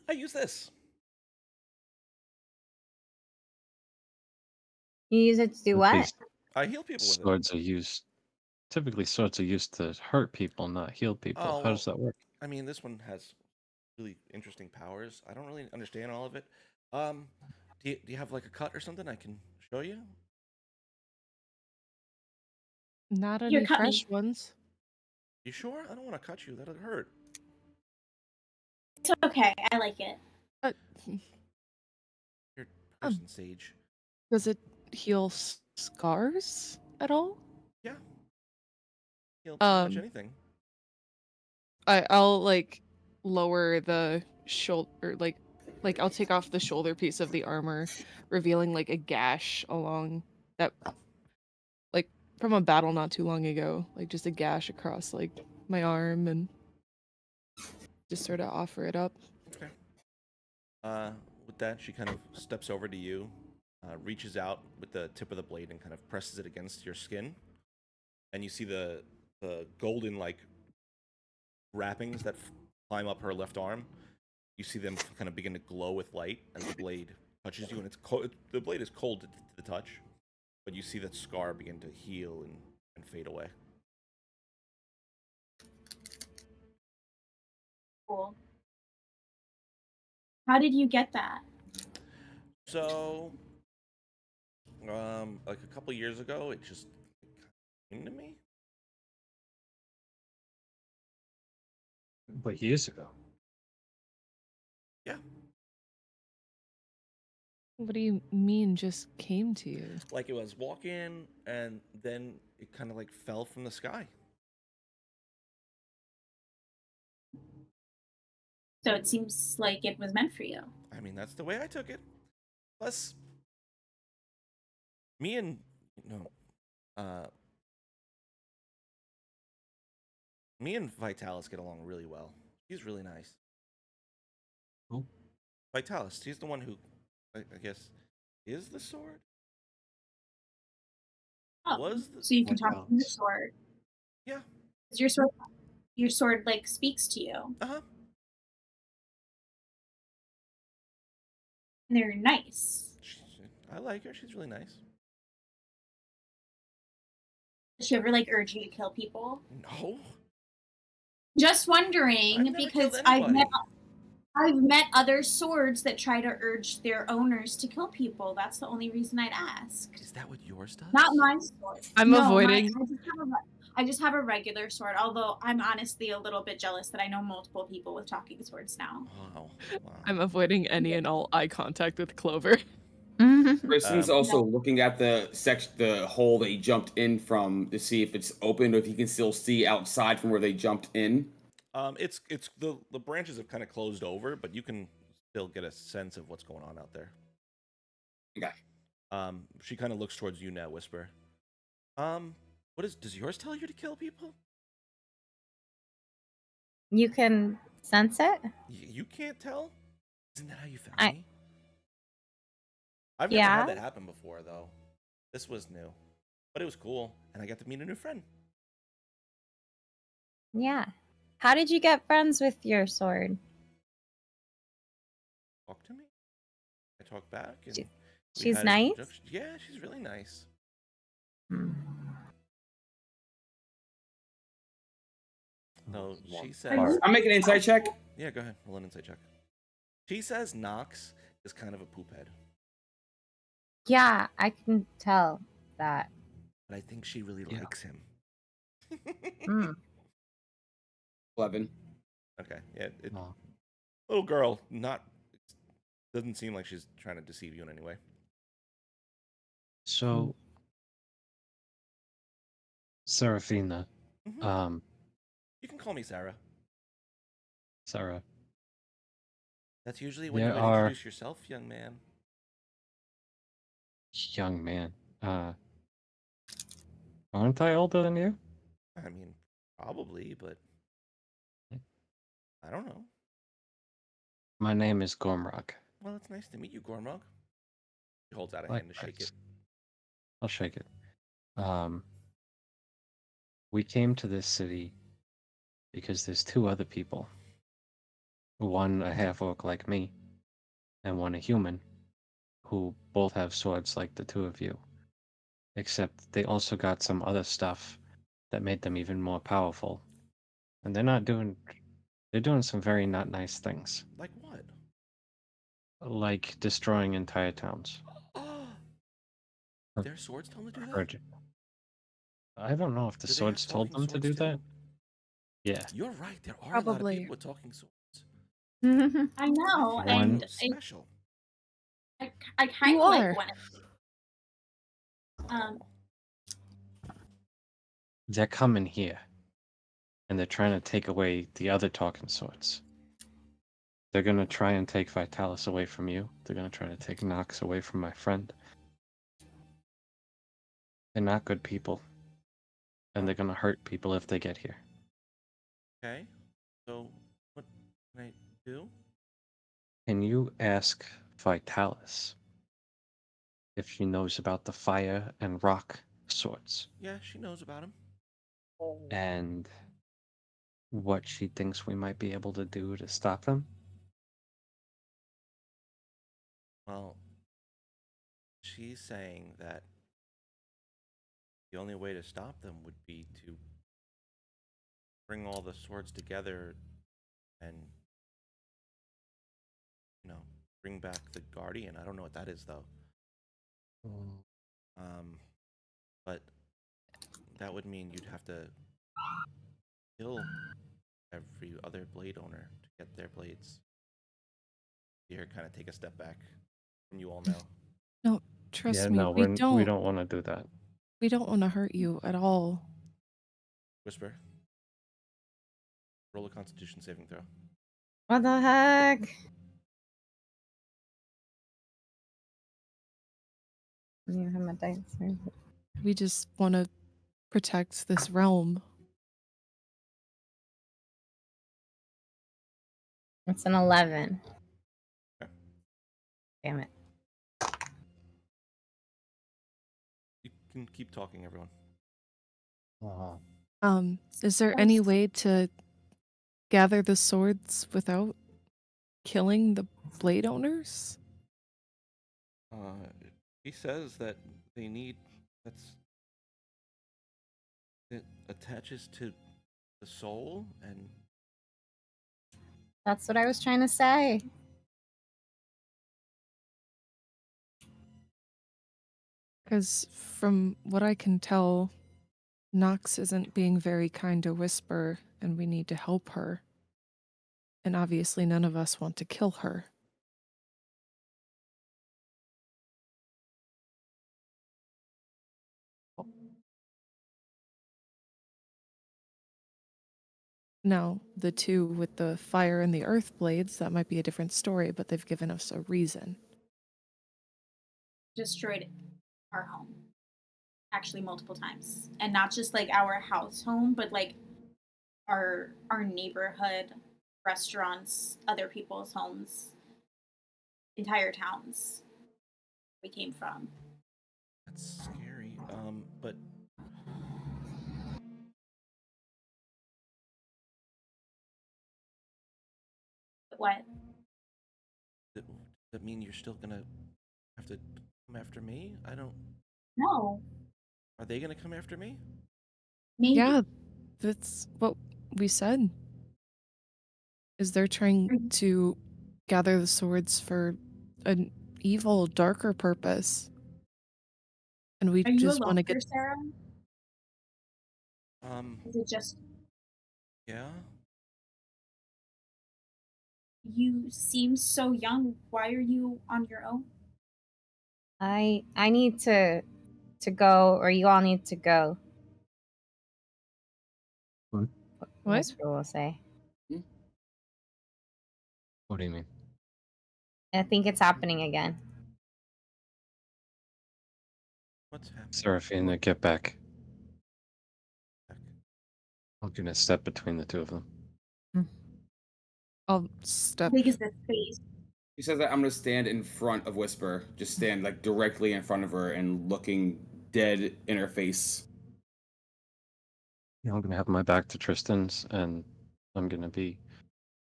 I use this. You use it to do what? These I heal people with it. swords are used. Typically, swords are used to hurt people, not heal people. Oh, How does well, that work? I mean, this one has really interesting powers. I don't really understand all of it. Do you have like a cut or something I can show you? Not Here, any cut me. fresh ones. You sure? I don't want to cut you. That'll hurt. It's okay. I like it. But You're person sage. does it heal scars at all? Yeah. Heal pretty much Um, anything. I'll like lower the shoulder, like I'll take off the shoulder piece of the armor, revealing like a gash along that, like from a battle not too long ago, like just a gash across like my arm, and just sort of offer it up. Okay. With that, she kind of steps over to you, reaches out with the tip of the blade and kind of presses it against your skin, and you see the golden like wrappings that climb up her left arm. You see them kind of begin to glow with light as the blade touches you, and it's cold. The blade is cold to the touch. but you see that scar begin to heal and fade away. Cool. How did you get that? So, like a couple years ago, it just came to me. But years ago. Yeah, What do you mean just came to you? like it was walking, and then it kind of like fell from the sky. So it seems like it was meant for you. I mean, that's the way I took it. Plus, me and uh, me and Vitalis get along really well. He's really nice. Who? Vitalis, he's the one who, I guess, is the sword. Oh, Was the so you can talk to your Vitalis. sword. yeah? 'Cause your sword like speaks to you. Uh huh. And they're nice. I like her. She's really nice. Does she ever like urge you to kill people? No, Just I've wondering never because killed I've anybody. met other swords that try to urge their owners to kill people. That's the only reason I'd ask. Is that what yours does? Not my sword. I'm No, avoiding. I just have a regular sword. Although I'm honestly a little bit jealous that I know multiple people with talking swords now. Wow. Wow. I'm avoiding any and all eye contact with Clover. Kristen's Um, also looking at the hole they jumped in from to see if it's open or if he can still see outside from where they jumped in. it's the branches have kind of closed over, but you can still get a sense of what's going on out there. Okay. She kind of looks towards you now, Whisper. Does yours tell you to kill people? You can sense it? You can't tell? Isn't that how you found I- me? I've never Yeah. had that happen before, though. This was new. But it was cool, and I got to meet a new friend. Yeah. How did you get friends with your sword? Talk to me. I talk back, and She- we she's had nice? introduction- Yeah, she's really nice. Hmm. No, she Are says... you- I'm making an insight check. Yeah, go ahead. Roll an insight check. She says Nox is kind of a poop head, Yeah, I can tell that. but I think she really Yeah. likes him. Hmm. 11. Okay, yeah, Oh. little girl, doesn't seem like she's trying to deceive you in any way. So, Serafina, Mhm. You can call me Sarah. Sarah, That's usually when there you are introduce yourself, young man. young man. Aren't I older than you? I mean, probably, but I don't know. My name is Gormrog. Well, it's nice to meet you, Gormog. He holds out a hand to shake it. Likewise. I'll shake it. We came to this city because there's two other people. One a half-orc like me, and one a human, who both have swords like the two of you. Except they also got some other stuff that made them even more powerful. And they're doing some very not nice things. Like what? Like destroying entire towns. Their swords tell them to do that? Heard you. I don't know if the Do they have swords told talking them to swords do too? that. Yeah. You're right. There are a lot of Probably. people with talking swords. I know, I feel One- and so special. I kind You of are. like one. They're coming here. And they're trying to take away the other talking swords. They're gonna try and take Vitalis away from you. They're gonna try to take Nox away from my friend. They're not good people. And they're gonna hurt people if they get here. Okay. So, what can I do? Can you ask Vitalis if she knows about the fire and rock swords Yeah, she knows about him. and what she thinks we might be able to do to stop them? Well, she's saying that the only way to stop them would be to bring all the swords together and, bring back the Guardian. I don't know what that is, though. But that would mean you'd have to kill every other blade owner to get their blades. Here, kind of take a step back from you all now. No, trust Yeah, me, no, we we don't. don't want to do that. We don't want to hurt you at all. Whisper. Roll a Constitution saving throw. What the heck? I don't even have my dice. We just want to protect this realm. It's an 11. Okay. Damn it. You can keep talking, everyone. Is there any way to gather the swords without killing the blade owners? He says that they need it attaches to the soul, and That's what I was trying to say. Because from what I can tell, Nox isn't being very kind to Whisper, and we need to help her. And obviously none of us want to kill her. Now, the two with the fire and the earth blades, that might be a different story, but they've given us a reason. Destroyed our home. Actually, multiple times. And not just like our house home, but like our neighborhood, restaurants, other people's homes, entire towns we came from. that's scary. But What? does that mean you're still gonna have to come after me? I don't. No. Are they gonna come after me? Maybe. Yeah, that's what we said. Is they're trying to gather the swords for an evil, darker purpose. And we Are you just alone want to here, get... Sarah? Is it just Yeah. you seem so young? Why are you on your own? I need to go, or you all need to go. What? What? Whisper will say. What do you mean? I think it's happening again. What's happening? Seraphina, get back. I'm gonna step between the two of them. I'll How step. big is this space? He says that I'm gonna stand in front of Whisper, just stand like directly in front of her and looking dead in her face. I'm gonna have my back to Tristan's, and I'm gonna be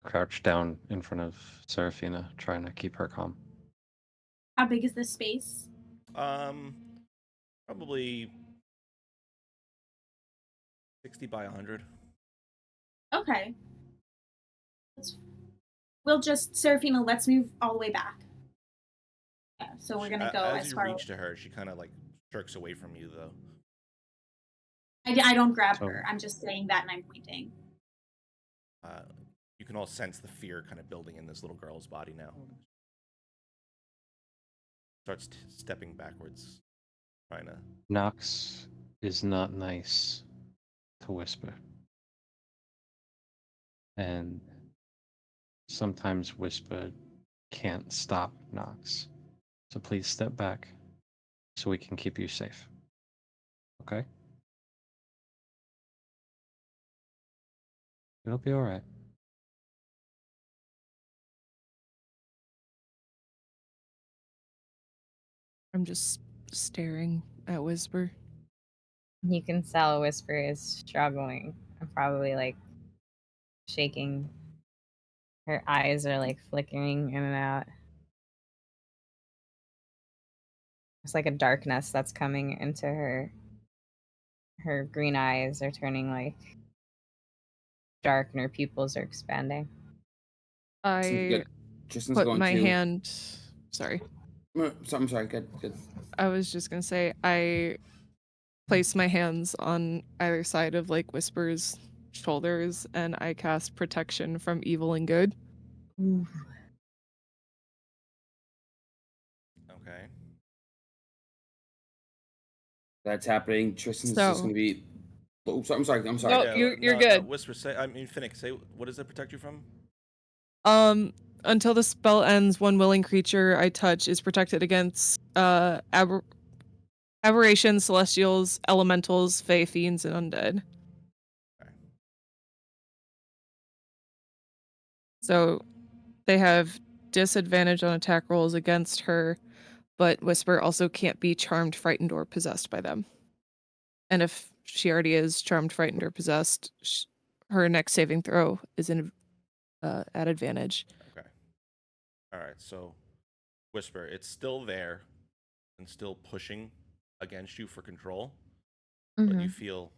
crouched down in front of Seraphina, trying to keep her calm. How big is this space? Probably 60 by 100. Okay. We'll just, Seraphina, let's move all the way back. Yeah, so we're gonna go As as you far. reach to her, she kind of like jerks away from you, though. I don't grab So- her. I'm just saying that and I'm pointing. You can all sense the fear kind of building in this little girl's body now. Starts stepping backwards, trying to. Nox is not nice to Whisper. And sometimes Whisper can't stop Nox. So please step back so we can keep you safe. Okay? It'll be alright. I'm just staring at Whisper. You can tell Whisper is struggling. I'm probably like shaking. Her eyes are like flickering in and out. It's like a darkness that's coming into her her green eyes are turning like dark and her pupils are expanding. I Tristan's put going my to. hand. Sorry. I'm sorry. Good. I was just gonna say I place my hands on either side of like Whisper's shoulders and I cast protection from evil and good. Ooh. Okay. That's happening. Tristan's just So going to be. Oh, I'm sorry. No, Yeah, you're no, good. Whisper, say. I mean, Finnick, say. What does it protect you from? Until the spell ends, one willing creature I touch is protected against aberrations, celestials, elementals, fae, fiends, and undead. Okay. So they have disadvantage on attack rolls against her, but Whisper also can't be charmed, frightened, or possessed by them. And if she already is charmed, frightened, or possessed, her next saving throw is at advantage. Okay. All right. So, Whisper, it's still there and still pushing against you for control, but you feel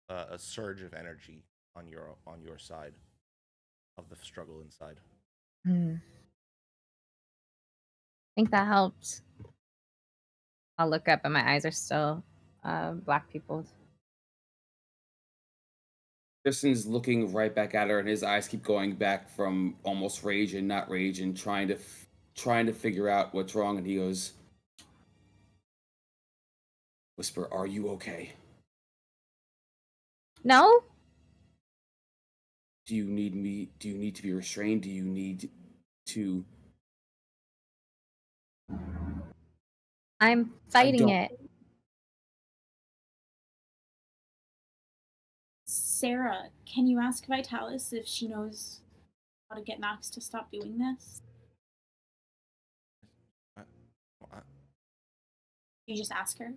a surge of energy on your side of the struggle inside. I think that helped. I'll look up, and my eyes are still black pupiled. Tristan's looking right back at her, and his eyes keep going back from almost rage and not rage, and trying to figure out what's wrong. And he goes, "Whisper, are you okay? No, Do you need me? Do you need to be restrained? Do you need to?" I'm fighting don't- it. Sarah, can you ask Vitalis if she knows how to get Max to stop doing this? I, You just ask her.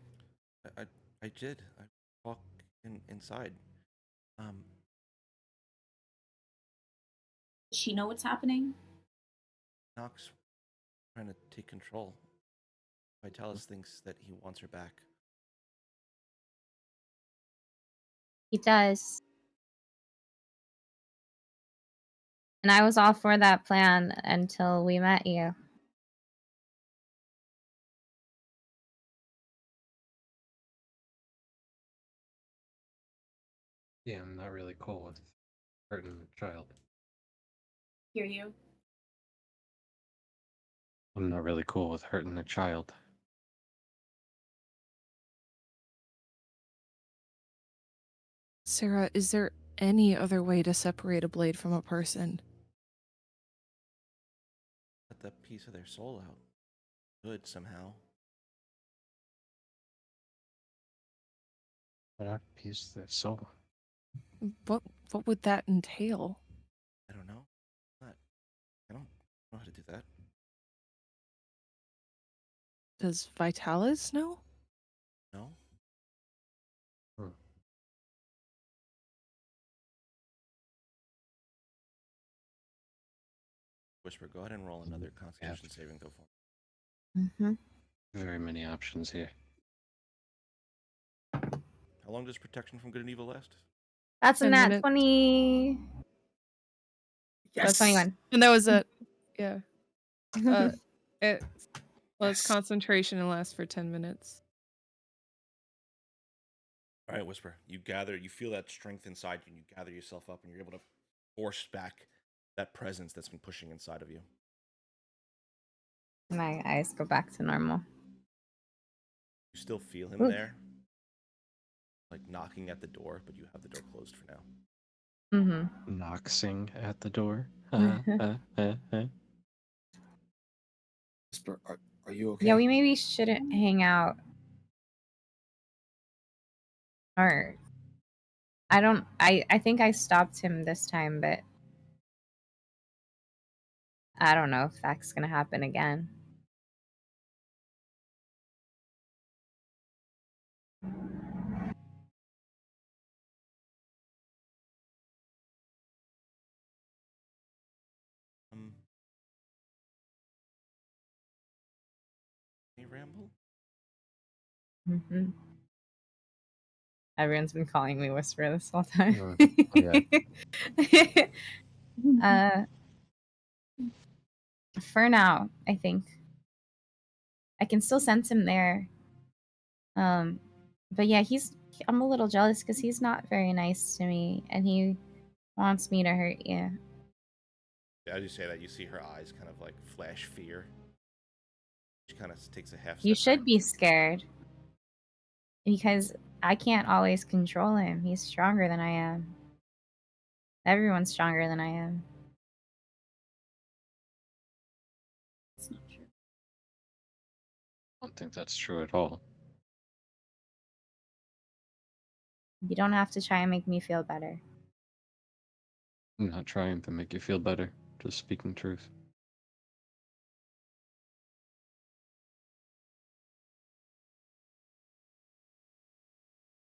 I did. I walked inside. Does she know what's happening? Nox trying to take control. Vitalis thinks that he wants her back. He does. And I was all for that plan until we met you. Yeah, I'm not really cool with hurting a child. Hear you. I'm not really cool with hurting a child. Sarah, is there any other way to separate a blade from a person? Let that piece of their soul out. Good somehow. But I piece their soul. What would that entail? I don't know. I don't know how to do that. Does Vitalis know? No. Hmm. Whisper, go ahead and roll another Constitution saving throw for me. Very many options here. How long does protection from good and evil last? That's a 10 nat minutes. 20. That's 21. And that was it. Yeah. It was concentration and lasts for 10 minutes. All right, Whisper. You feel that strength inside you, and you gather yourself up, and you're able to force back that presence that's been pushing inside of you. My eyes go back to normal. You still feel him there, like knocking at the door, but you have the door closed for now. Knoxing at the door. Whisper, are you okay? Yeah, we maybe shouldn't hang out. Or I think I stopped him this time, but I don't know if that's gonna happen again. Any ramble? Everyone's been calling me Whisper this whole time. For now, I think I can still sense him there. But yeah, I'm a little jealous because he's not very nice to me, and he wants me to hurt you. As you say that, you see her eyes kind of like flash fear. She kind of takes a half step You should back. be scared because I can't always control him. He's stronger than I am. Everyone's stronger than I am. It's not true. I don't think that's true at all. You don't have to try and make me feel better. I'm not trying to make you feel better, just speaking truth.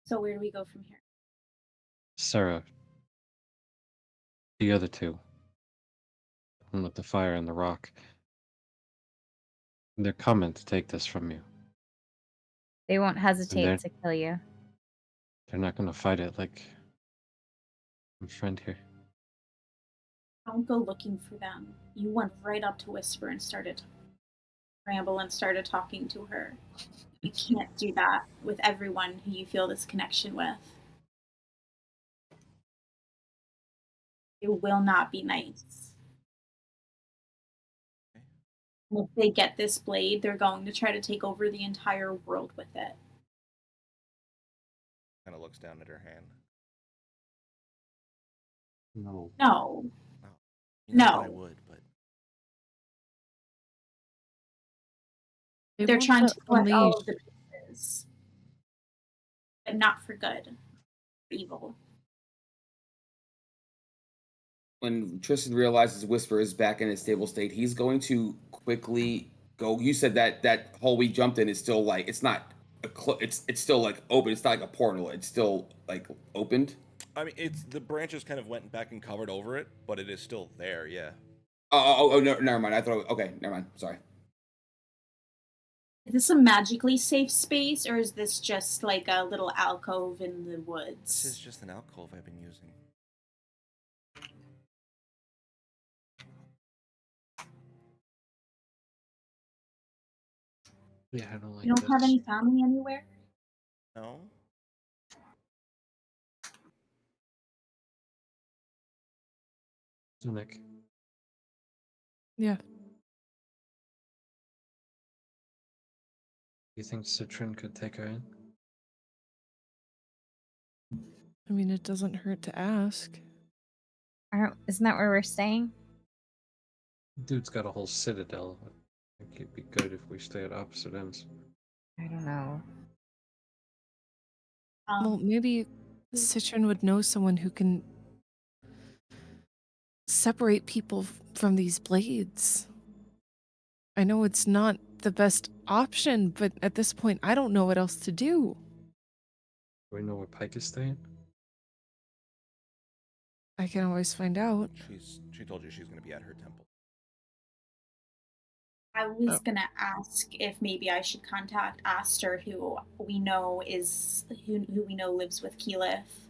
So where do we go from here? Sarah, the other two, one with the fire and the rock, they're coming to take this from you. They won't And hesitate to kill you. they're not going to fight it like my friend here. Don't go looking for them. You went right up to Whisper and started ramble and started talking to her. You can't do that with everyone who you feel this connection with. It will not be nice. And if they get this blade, they're going to try to take over the entire world with it. Kind of looks down at her hand. No. No. You know No. that I would, but They're want trying to collect all unleash. of the pieces. But not for good. For evil. When Tristan realizes Whisper is back in a stable state, he's going to quickly go. You said that hole we jumped in is still like it's not it's still like open. It's not like a portal. It's still like opened. I mean, it's the branches kind of went back and covered over it, but it is still there. Yeah. Oh, no, never mind. I thought okay, never mind. Sorry. Is this a magically safe space, or is this just like a little alcove in the This is woods? just an alcove I've been using. Yeah, I don't like You don't have this. any family anywhere? No. Nick. Yeah. You think Citron could take her in? I mean, it doesn't hurt to ask. Isn't that where we're staying? Dude's got a whole citadel. I think it'd be good if we stay at opposite ends. I don't know. Well, maybe Citron would know someone who can separate people from these blades. I know it's not the best option, but at this point, I don't know what else to do. Do we know where Pike is staying? I can always find out. She told you she's going to be at her temple. I was gonna ask if maybe I should contact Aster, who we know lives with Keyleth,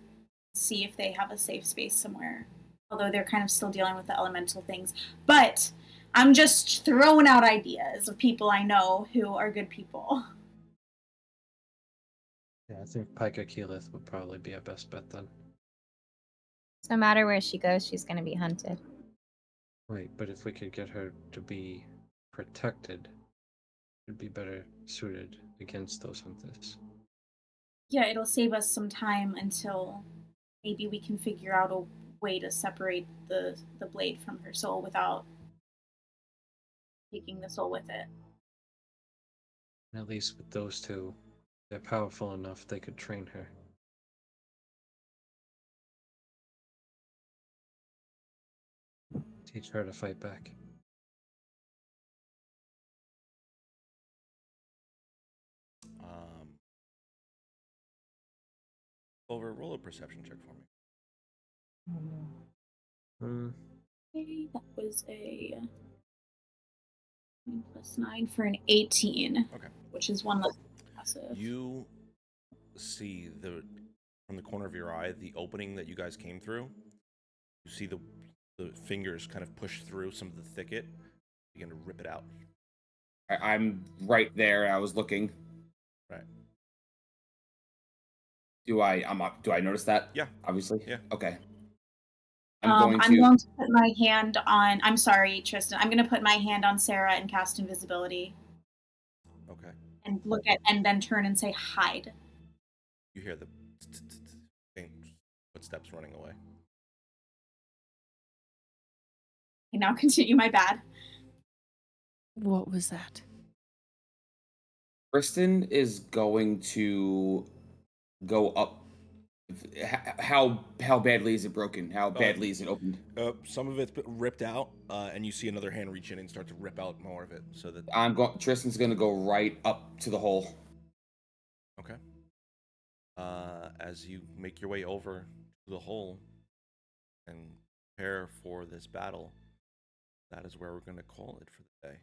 see if they have a safe space somewhere. Although they're kind of still dealing with the elemental things. But I'm just throwing out ideas of people I know who are good people. Yeah, I think Pike or Keyleth would probably be our best bet then. So no matter where she goes, she's going to be hunted. Right, but if we could get her to be protected, it'd be better suited against those hunters. Yeah, it'll save us some time until maybe we can figure out a way to separate the blade from her soul without taking the soul with it. And at least with those two, they're powerful enough they could train her. Teach her to fight back. Over, roll a perception check for me. Okay, that was a 9 + 9 for an 18. Okay. Which is one less impressive. You see the from the corner of your eye, the opening that you guys came through. You see the fingers kind of push through some of the thicket, begin to rip it out. I'm right there. I was looking. Right. Do I notice that? Yeah. Obviously. Yeah. Okay. I'm going to put my hand on. I'm sorry, Tristan. I'm going to put my hand on Sarah and cast invisibility. Okay. And and then turn and say hide. You hear the faint footsteps running away. I now continue my bad. What was that? Kristen is going to go up. How badly is it broken? How badly is it opened? Some of it's ripped out, and you see another hand reach in and start to rip out more of it. So that Tristan's gonna go right up to the hole. Okay. As you make your way over to the hole and prepare for this battle, that is where we're going to call it for the day.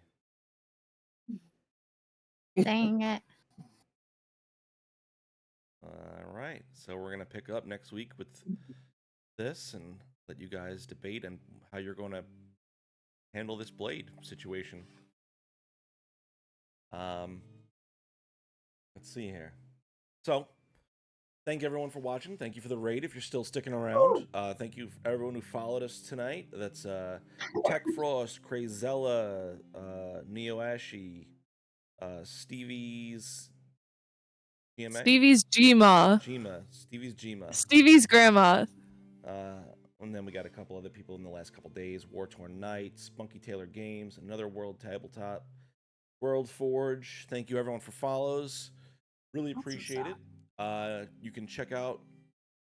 Dang it. All right. So we're going to pick up next week with this and let you guys debate and how you're going to handle this blade situation. Let's see here. So, thank everyone for watching. Thank you for the raid if you're still sticking around. Thank you for everyone who followed us tonight. That's Tech Frost, Crazella, Neo Ashy, Stevie's GMA? Stevie's Gma. Stevie's Gma. Stevie's grandma. And then we got a couple other people in the last couple days. War Torn Knight, Spunky Taylor Games, Another World Tabletop, World Forge. Thank you everyone for follows. Really appreciate it. You can check out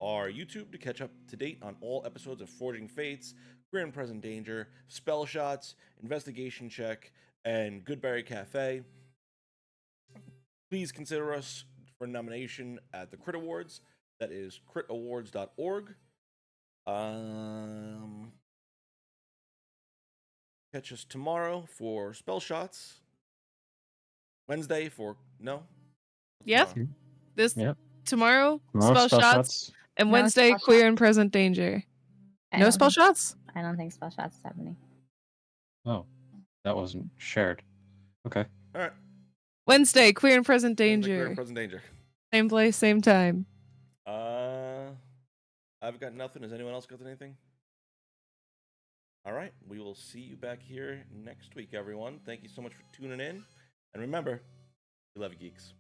our YouTube to catch up to date on all episodes of Forging Fates, Grim Present Danger, Spell Shots, Investigation Check, and Goodberry Cafe. Please consider us for nomination at the Crit Awards. That is critawards.org. Catch us tomorrow for Spell Shots. Wednesday for Yep. Tomorrow? Tomorrow Tomorrow, spell shots, and No Wednesday spell queer shots. and present danger. I No don't spell think- shots? I don't think spell shots is happening. Oh, that wasn't shared. Okay. All right. Wednesday queer and present Wednesday, danger. Queer and Present Danger. Same place, same time. I've got nothing. Has anyone else got anything? All right. We will see you back here next week, everyone. Thank you so much for tuning in. And remember, we love you, geeks.